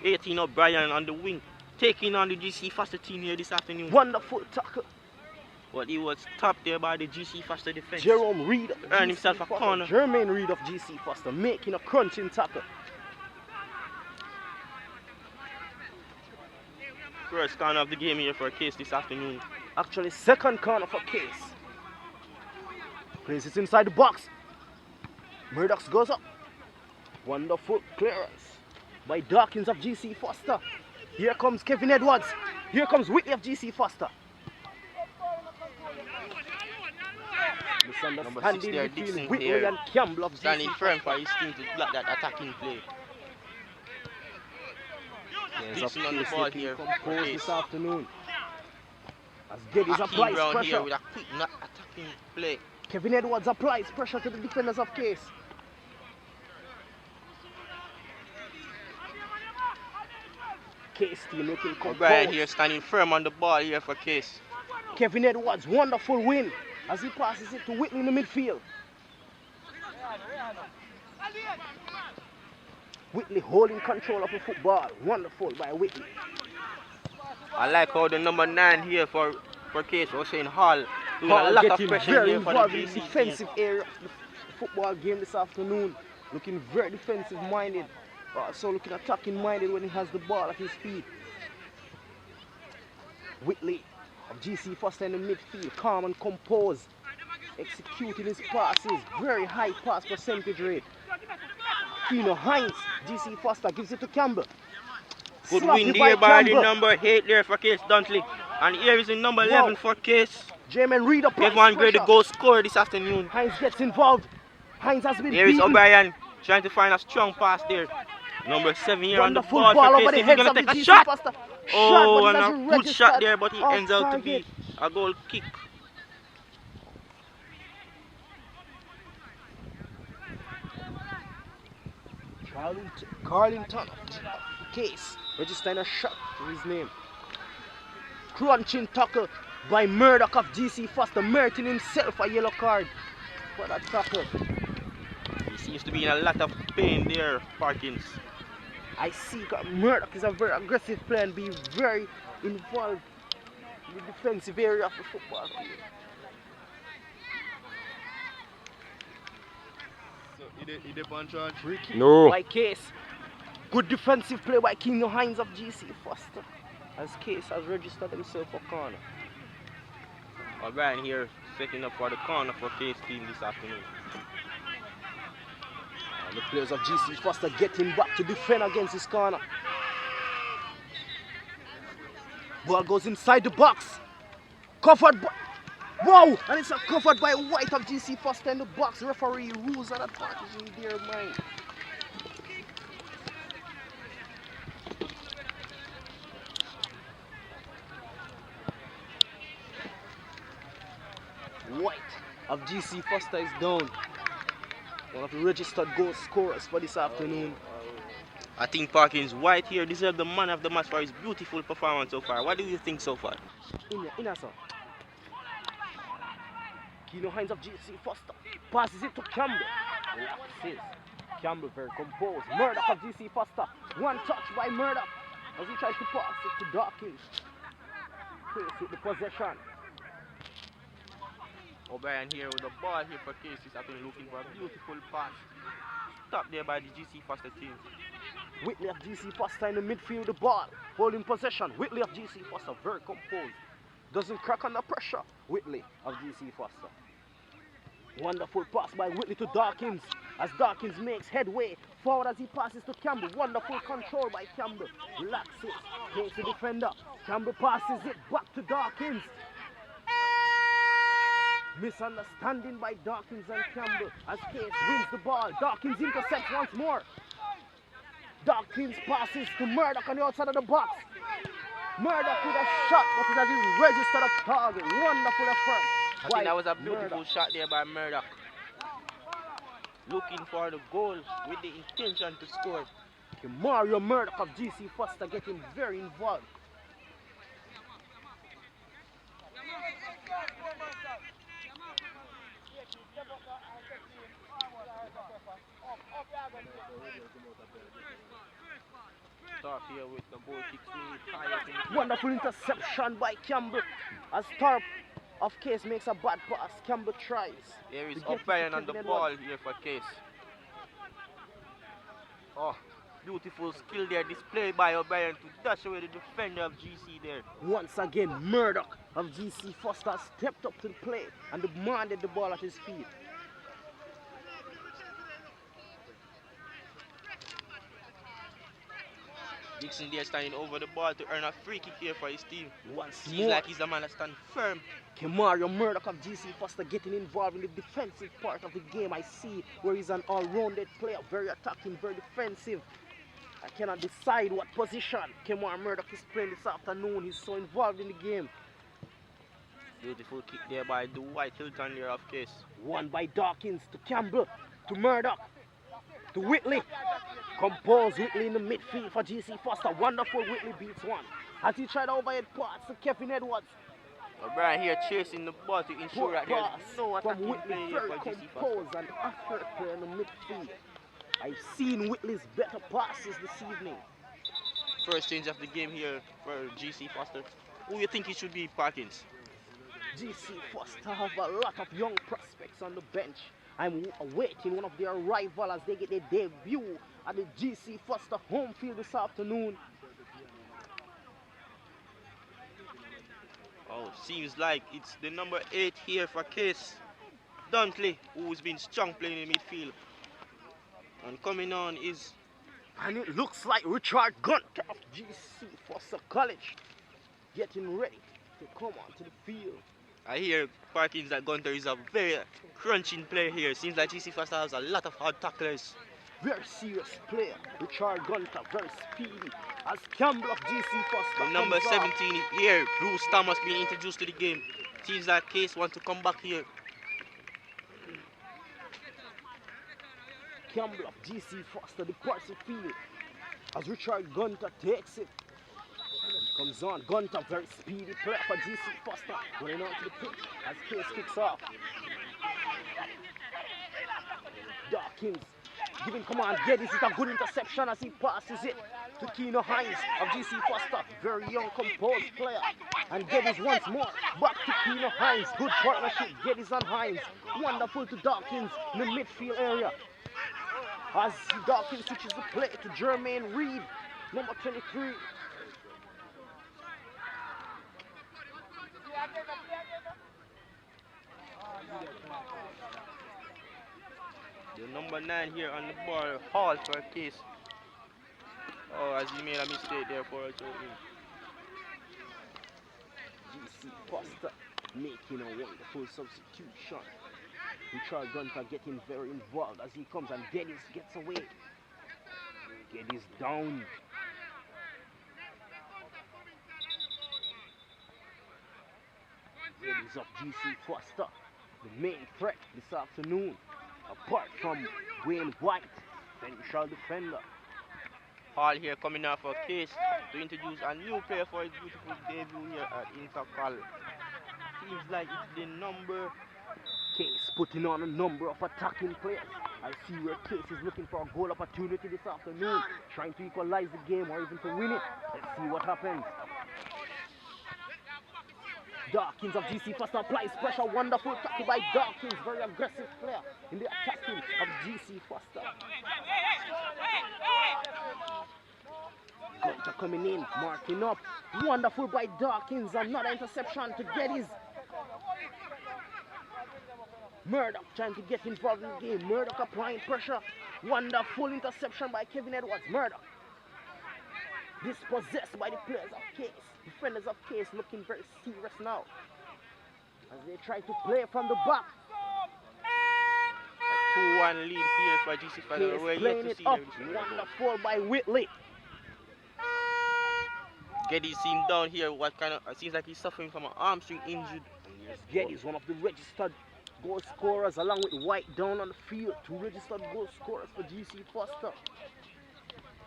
18 O'Brien on the wing. Taking on the GC Foster team here this afternoon. Wonderful tackle. But he was stopped there by the GC Foster defense. Jerome Reed of Earned GC himself a Foster. corner. Jermaine Reed of GC Foster making a crunching tackle. First corner of the game here for Case this afternoon. Actually, second corner for Case. Plays it inside the box. Murdoch goes up. Wonderful clearance by Dawkins of GC Foster. Here comes Kevin Edwards. Here comes Whitley of GC Foster. Number 6 there, Misunderstanding Dixon between Whitley here. and Campbell of Standing GC firm Foster. for his team to block that attacking play. There's Dixon a on the Case ball looking here. composed Case. this afternoon. As Geddes Hakeem applies Brown pressure. here with a quick not attacking play. Kevin Edwards applies pressure to the defenders of Case. Case team looking O'Brien composed. here standing firm on the ball here for Case. Kevin Edwards, wonderful win as he passes it to Whitley in the midfield. Whitley holding control of the football. Wonderful by Whitley. I like how the number 9 here for Case was saying Hall doing Hall a lot of getting pressure very here for the involved in the GC team. defensive area of the football game this afternoon. Looking very defensive minded. Also looking attacking minded when he has the ball at his feet. Whitley of GC Foster in the midfield, calm and composed, executing his passes, very high pass percentage rate. Keno Hines, GC Foster gives it to Campbell. Good Slappy win there by the Campbell. number 8 there for Case Duntley. And here is the number 11 for Case. Jermaine Reed applies Everyone great the pressure. goal scorer this afternoon. Hines gets involved. Hines has been Here is beaten. O'Brien trying to find a strong pass there. Number 7 here on the Wonderful ball ball for over Case. the Is he heads going of to the take a GC shot? Foster. Oh, Shot, and but it a hasn't good shot registered there, but it off ends out to target. be a goal kick. Carlington Case registering a shot to his name. Crunching tackle by Murdoch of GC Foster, meriting himself a yellow card for that tackle. He seems to be in a lot of pain there, Parkins. I see Murdoch is a very aggressive player and be very involved in the defensive area of the football field. So, he did on charge? Free kick No. by Case. Good defensive play by Kino Hines of GC Foster. As Case has registered himself for corner. O'Brien here setting up for the corner for Case team this afternoon. And the players of GC Foster getting back to defend against his corner. Ball goes inside the box. Covered by... Wow! And it's covered by White of GC Foster in the box. Referee rules and advantage in their mind. White of GC Foster is down. One of the registered goal scorers for this afternoon. I think Parkins White here deserves the man of the match for his beautiful performance so far. What do you think so far? In sir. Kino Hines of GC Foster passes it to Campbell. Lapses. Campbell very composed. Murdoch of GC Foster. One touch by Murdoch as he tries to pass it to Dawkins. Case with the possession. O'Brien here with the ball here for Case. He's been looking for a beautiful pass. Stopped there by the GC Foster team. Whitley of GC Foster in the midfield, the ball, holding possession. Whitley of GC Foster, very composed. Doesn't crack under pressure. Whitley of GC Foster. Wonderful pass by Whitley to Dawkins as Dawkins makes headway forward as he passes to Campbell. Wonderful control by Campbell. Relaxes, takes the defender. Campbell passes it back to Dawkins. Misunderstanding by Dawkins and Campbell as Case wins the ball. Dawkins intercepts once more. Dawkins passes to Murdoch on the outside of the box. Murdoch with a shot, but it has registered a target. Wonderful effort. I think that was a beautiful shot there by Murdoch. Looking for the goal with the intention to score. Mario Murdoch of GC Foster getting very involved. Start here with the ball kicks. Wonderful interception by Campbell as Tarp of Case makes a bad pass. Campbell tries. Here is O'Brien on the ball here for Case. Oh, beautiful skill there displayed by O'Brien to dash away the defender of GC there. Once again, Murdoch of GC Foster stepped up to the plate and demanded the ball at his feet. Dixon there standing over the ball to earn a free kick here for his team. Seems like he's the man that stands firm. Mario Murdoch of GC Foster getting involved in the defensive part of the game. I see where he's an all-rounded player, very attacking, very defensive. I cannot decide what position Mario Murdoch is playing this afternoon. He's so involved in the game. Beautiful kick there by Dwight Hilton there of Case. One by Dawkins to Campbell, to Murdoch, to Whitley. Compose Whitley in the midfield for GC Foster. Wonderful Whitley beats one. As he tried overhead pass to Kevin Edwards. O'Brien here chasing the ball to ensure that there's no attacking Whitley, play here very for GC Foster. composed and accurate play in the midfield. I've seen Whitley's better passes this evening. First change of the game here for GC Foster. Who you think it should be, Parkins? GC Foster have a lot of young prospects on the bench. I'm awaiting one of their rivals as they get their debut at the GC Foster home field this afternoon. Oh, seems like it's the number 8 here for Case, Dunkley, who's been strong playing in midfield. And coming on is... And it looks like Richard Gunter of GC Foster College getting ready to come onto the field. I hear Parkins that Gunter is a very crunching player here. Seems like GC Foster has a lot of hard tacklers. Very serious player, Richard Gunter, very speedy. As Campbell of GC Foster. The number 17 here, Bruce Thomas being introduced to the game. Seems like Case wants to come back here. Campbell of GC Foster departs the field as Richard Gunter takes it. Comes on, Gunter, very speedy player for GC Foster. Going on to the pitch as Case kicks off. Dawkins giving command. Geddes is a good interception as he passes it to Keno Hines of GC Foster. Very young, composed player. And Geddes once more. Back to Keno Hines. Good partnership. Geddes and Hines. Wonderful to Dawkins in the midfield area. As Dawkins switches the play to Jermaine Reed, number 23. The number 9 here on the ball, Hall for a case. Oh, as he made a mistake there for a throw-in. GC Foster making a wonderful substitution. Richard Gunter getting very involved as he comes and Geddes gets away. Geddes down. Geddes of GC Foster, the main threat this afternoon. Apart from Wayne White, central defender. Hall here coming off a case to introduce a new player for his beautiful debut here at Intercollegiate. Seems like it's the number. Case putting on a number of attacking players. I see where Case is looking for a goal opportunity this afternoon, trying to equalize the game or even to win it. Let's see what happens. Dawkins of GC Foster applies pressure. Wonderful tackle by Dawkins. Very aggressive player in the attacking of GC Foster. Gunter coming in, marking up. Wonderful by Dawkins. Another interception to Geddes. Murdoch trying to get involved in the game. Murdoch applying pressure. Wonderful interception by Kevin Edwards. Murdoch dispossessed by the players of Case. Defenders of Case looking very serious now as they try to play from the back. A 2-1 lead here for GC Foster. We're yet Playing to it see up. them. Wonderful by Whitley. Geddes seen down here. What kind of? It seems like he's suffering from an hamstring injury. Geddes, one of the registered goal scorers, along with White down on the field. 2 registered goal scorers for GC Foster.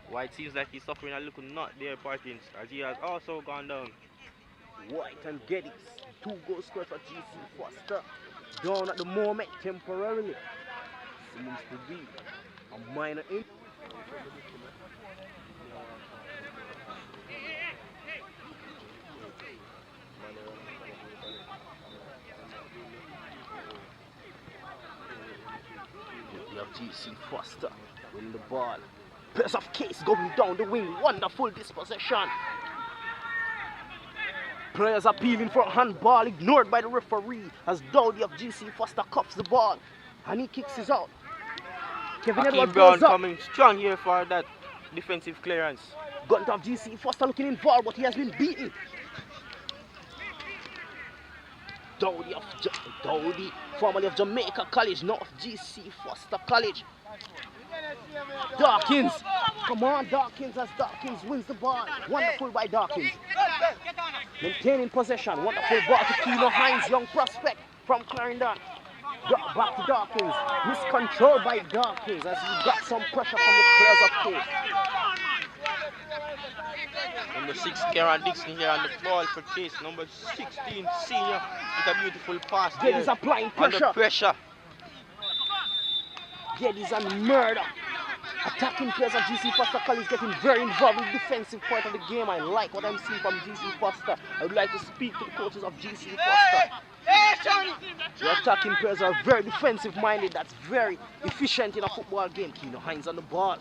White seems like he's suffering a little knot there, Parkins, as he has also gone down. White and Geddes, 2 goal scorers for GC Foster. Down at the moment temporarily. Seems to be a minor injury. We have GC Foster winning the ball. Pass of Case going down the wing. Wonderful dispossession. Players appealing for a handball, ignored by the referee as Dowdy of GC Foster cuffs the ball and he kicks it out. Kevin Hakeem Edwards Brown goes up. coming strong here for that defensive clearance. Gunter of GC Foster looking involved, but he has been beaten. Dowdy, formerly of Jamaica College, now of GC Foster College. Dawkins, come on Dawkins, as Dawkins wins the ball. Wonderful by Dawkins. Maintaining possession, wonderful ball to Keno Hines, young prospect from Clarendon. Back to Dawkins, miscontrolled by Dawkins as he got some pressure from the players of Case. Number 6, Karen Dixon here on the ball for Case. Number 16, Senior, with a beautiful pass there. Geddes applying pressure. Under pressure. Geddes and Murder. Attacking players of GC Foster College getting very involved in the defensive part of the game. I like what I'm seeing from GC Foster. I would like to speak to the coaches of GC Foster. The attacking players are very defensive minded. That's very efficient in a football game. Keno Hines on the ball.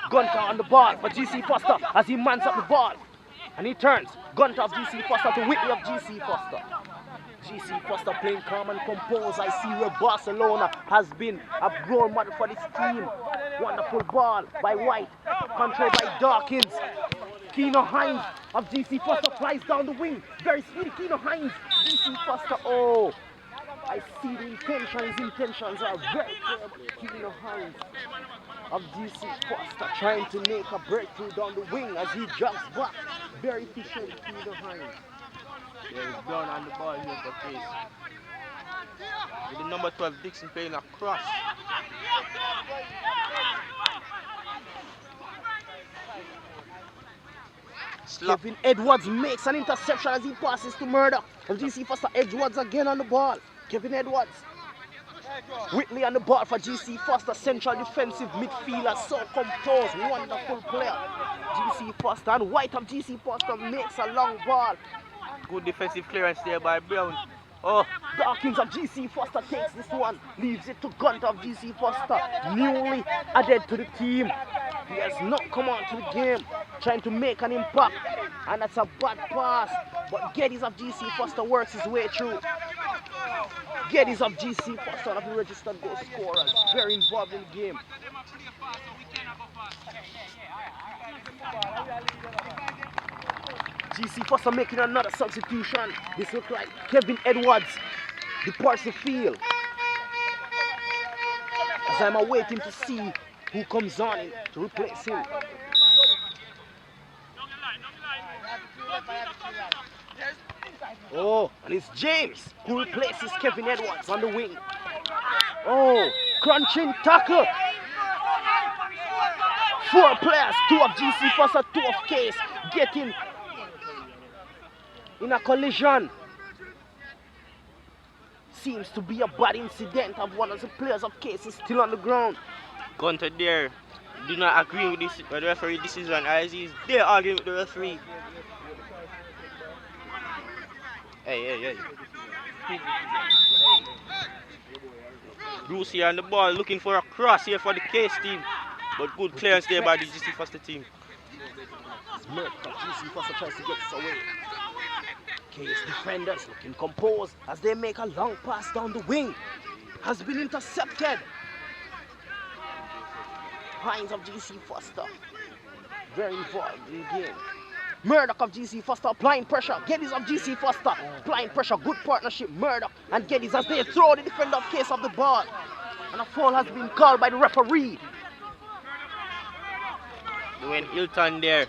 Gunter on the ball for GC Foster as he mans up the ball. And he turns. Gunter of GC Foster to Whitley of GC Foster. GC Foster playing calm and composed. I see where Barcelona has been a role model for this team. Wonderful ball by White. Controlled by Dawkins. Keno Hines of GC Foster flies down the wing. Very speedy Keno Hines. GC Foster. Oh, I see the intention. His intentions are very clear. Keno Hines of GC Foster trying to make a breakthrough down the wing as he jogs back. Very efficient Keno Hines. There is Brown on the ball here for Case. With the number 12 Dixon playing across. Slap. Kevin Edwards makes an interception as he passes to Murdoch. And GC Foster Edwards again on the ball. Kevin Edwards. Whitley on the ball for GC Foster, central defensive midfielder, so composed, wonderful player. GC Foster and White of GC Foster makes a long ball. Good defensive clearance there by Brown. Oh, Dawkins of GC Foster takes this one, leaves it to Gunter of GC Foster, newly added to the team. He has not come on to the game, trying to make an impact, and that's a bad pass. But Geddes of GC Foster works his way through. Geddes of GC Foster, one of the registered goal scorers, very involved in the game. GC Foster making another substitution. This looks like Kevin Edwards departs the field. As I'm awaiting to see who comes on in to replace him. Oh, and it's James who replaces Kevin Edwards on the wing. Oh, crunching tackle. 4 players, 2 of GC Foster, 2 of Case, getting in a collision. Seems to be a bad incident of one of the players of Case is still on the ground. Gunter there. Do not agree with this with the referee decision as he's there arguing with the referee. Hey. Bruce here on the ball looking for a cross here for the Case team. But good clearance there by the GC Foster team. GC Foster tries to get this away. Case defenders looking composed as they make a long pass down the wing. Has been intercepted. Hines of GC Foster, very involved in the game. Murdoch of GC Foster applying pressure. Geddes of GC Foster applying pressure. Good partnership. Murdoch and Geddes as they throw the defender of Case of the ball. And a foul has been called by the referee. When Hilton there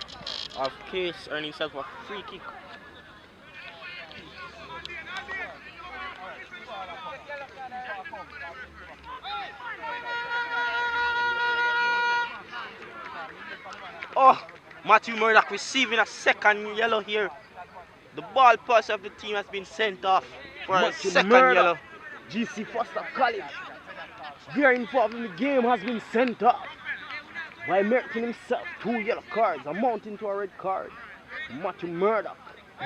of Case earning himself a free kick. Oh, Matthew Murdoch receiving a second yellow here. The ball pass of the team has been sent off for Matthew a second Murdoch, yellow. GC Foster College, very involved in the game, has been sent off by meriting himself 2 yellow cards, amounting to a red card. Matthew Murdoch,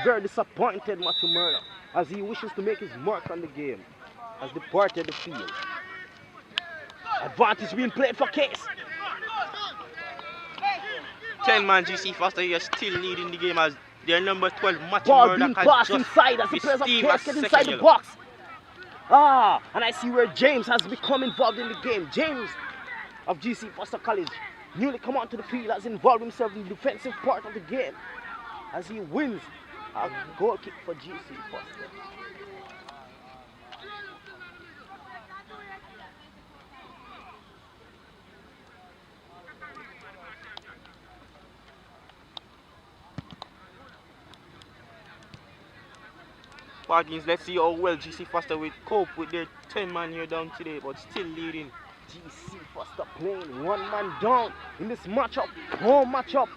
very disappointed Matthew Murdoch, as he wishes to make his mark on the game, has departed the field. Advantage being played for Case. 10-man GC Foster here still leading the game as their number 12 Matthew Ball Murdoch being has passed just inside as the players of received Case a get second inside the yellow. box. And I see where James has become involved in the game. James of GC Foster College newly come onto the field, has involved himself in the defensive part of the game as he wins a goal kick for GC Foster. Parkins, let's see how well GC Foster will cope with their 10-man here down today, but still leading. GC Foster playing 1 man down in this matchup, home matchup.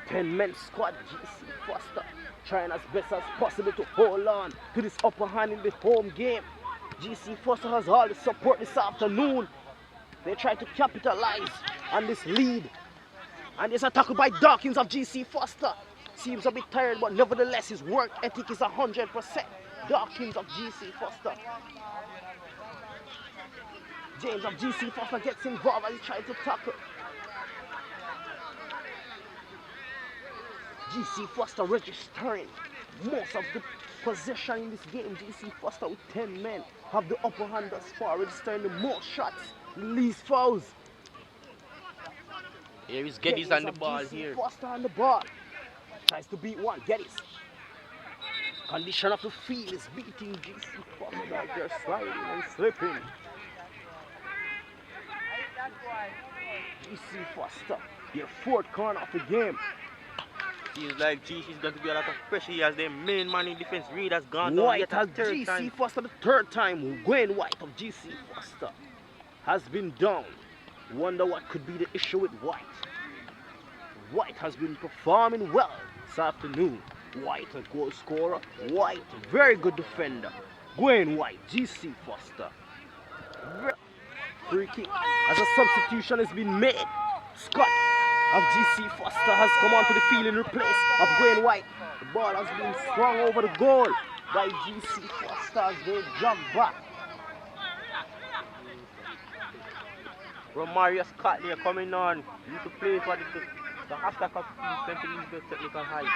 10-man squad, GC Foster trying as best as possible to hold on to this upper hand in the home game. GC Foster has all the support this afternoon. They try to capitalize on this lead. And there's a tackle by Dawkins of GC Foster. Seems a bit tired, but nevertheless his work ethic is 100%. Dawkins of GC Foster. James of GC Foster gets involved as he tries to tackle. GC Foster registering most of the possession in this game. GC Foster with 10 men have the upper hand thus far, registering the most shots, the least fouls. Here is Geddes on the ball GC here. Foster on the ball. Tries to beat one. Geddes. Condition of the field is beating GC Foster. They're sliding and slipping. GC Foster, their 4th corner of the game. Feels like GC's got to be a lot of pressure here as their main man in defense. Reed has gone down White yet has a third GC time. Foster the 3rd time. Gwen White of GC Foster has been down. Wonder what could be the issue with White. White has been performing well this afternoon. White, a goal scorer. White, very good defender. Gwen White, GC Foster. Free kick as a substitution has been made. Scott of GC Foster has come onto the field in replace of Gwen White. The ball has been swung over the goal by GC Foster as they jump back. Romario Scott there coming on. Need to play for the hashtag of St. Elizabeth Technical High.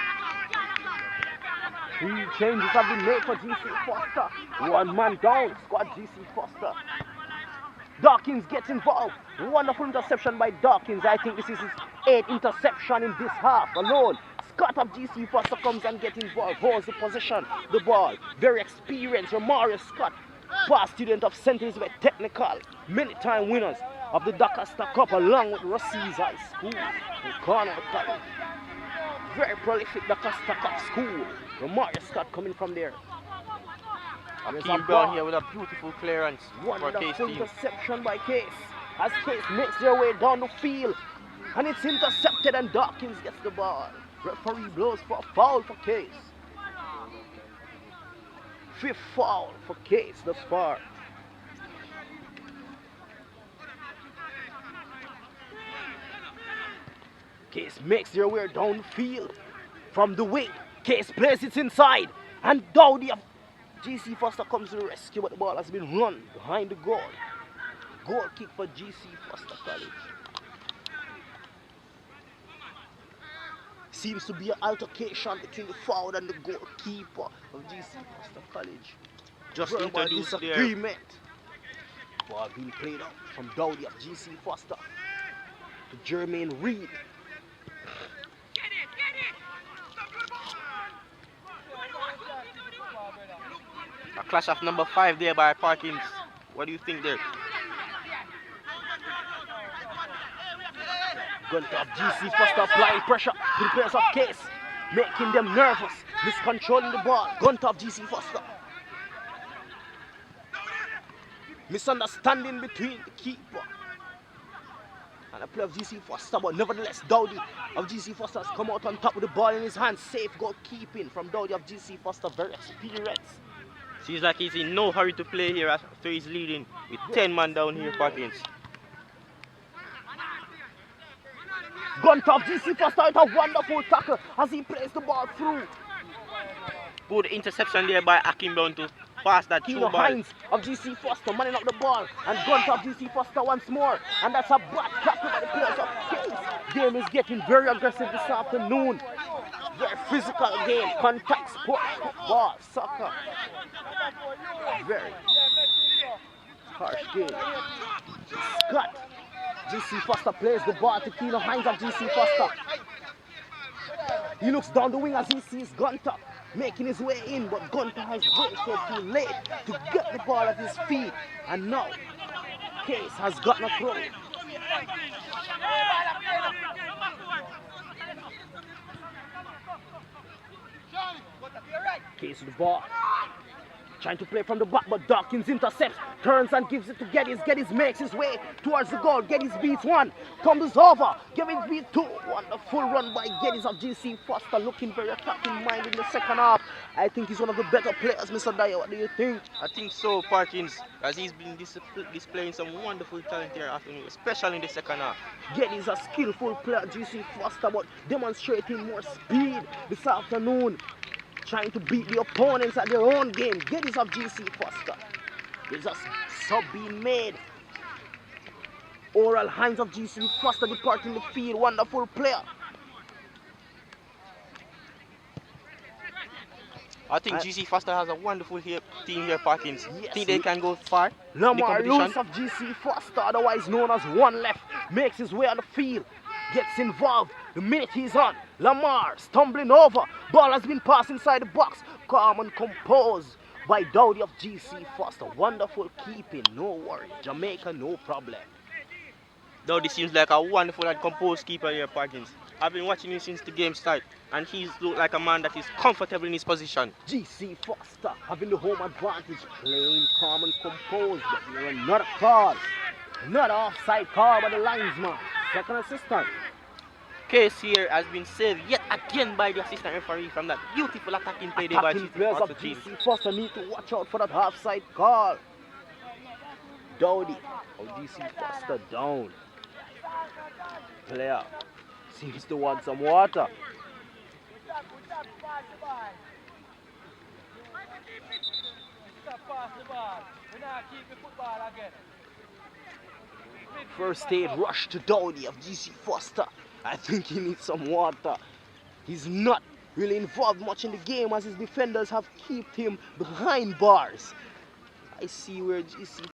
3 changes have been made for GC Foster. 1 man down, squad GC Foster. Dawkins gets involved. Wonderful interception by Dawkins. I think this is his 8th interception in this half alone. Scott of GC Foster comes and gets involved. Holds the possession, the ball. Very experienced. Romario Scott, past student of St. Elizabeth Technical. Many time winners of the Doncaster Cup along with Rossi's High School in Cornwall College. Very prolific Doncaster Cup school. Romario Scott coming from there. Akeem Brown here with a beautiful clearance for Case Wonderful team. interception by Case. As Case makes their way down the field. And it's intercepted and Dawkins gets the ball. Referee blows for a foul for Case. 5th foul for Case thus far. Case makes their way down the field. From the wing, Case plays it inside. And Dowdy of GC Foster comes to the rescue, but the ball has been run behind the goal. Goal kick for GC Foster College. Seems to be an altercation between the forward and the goalkeeper of GC Foster College. Just Verbal introduced there. disagreement. Ball being played out from Dowdy of GC Foster to Jermaine Reed. A clash of number 5 there by Parkins. What do you think there? Gunter of GC Foster applying pressure to the players of Case, making them nervous, miscontrolling the ball. Gunter of GC Foster. Misunderstanding between the keeper and the player of GC Foster, but nevertheless, Dowdy of GC Foster has come out on top with the ball in his hand. Safe goalkeeping from Dowdy of GC Foster, very experienced. Seems like he's in no hurry to play here after he's leading with 10 man down here, Parkins. Gunter of GC Foster with a wonderful tackle as he plays the ball through. Good interception there by Akeem Brown to pass that through Kino ball. Hines of GC Foster manning up the ball, and Gunter of GC Foster once more, and that's a bad tackle by the players of Case. Game is getting very aggressive this afternoon. Very physical game, contact sport, football, soccer. Very harsh game. Scott, GC Foster plays the ball to Kino Hines of GC Foster. He looks down the wing as he sees Gunter making his way in, but Gunter has waited too late to get the ball at his feet, and now Case has gotten a throw. Case with the ball. Trying to play from the back, but Dawkins intercepts, turns and gives it to Geddes. Geddes makes his way towards the goal. Geddes beats 1, comes over, Geddes beats 2. Wonderful run by Geddes of GC Foster, looking very attacking mind in the second half. I think he's one of the better players, Mr. Dyer. What do you think? I think so, Parkins, as he's been displaying some wonderful talent here afternoon, especially in the second half. Geddes is a skillful player, GC Foster, but demonstrating more speed this afternoon. Trying to beat the opponents at their own game. Geddes of GC Foster. There's a sub being made. Oral Hines of GC Foster departing the field. Wonderful player. I think GC Foster has a wonderful team here, Parkins. Yes, Think they can go far in the Lamar Lewis competition? of GC Foster, otherwise known as One Left, makes his way on the field. Gets involved the minute he's on. Lamar stumbling over. Ball has been passed inside the box. Calm and composed by Dowdy of GC Foster. Wonderful keeping. No worry. Jamaica, no problem. Though this seems like a wonderful and composed keeper here, Parkins. I've been watching him since the game started, and he's looked like a man that is comfortable in his position. GC Foster having the home advantage. Playing calm and composed. But there another call. Another offside call by the linesman. Second assistant. case here has been saved yet again by the assistant referee from that beautiful attacking play there by Attacking GC players of Foster team. GC Foster need to watch out for that half-side call. Dowdy of GC Foster down. Player seems to want some water. First aid rush to Dowdy of GC Foster. I think he needs some water. He's not really involved much in the game as his defenders have kept him behind bars. I see where GC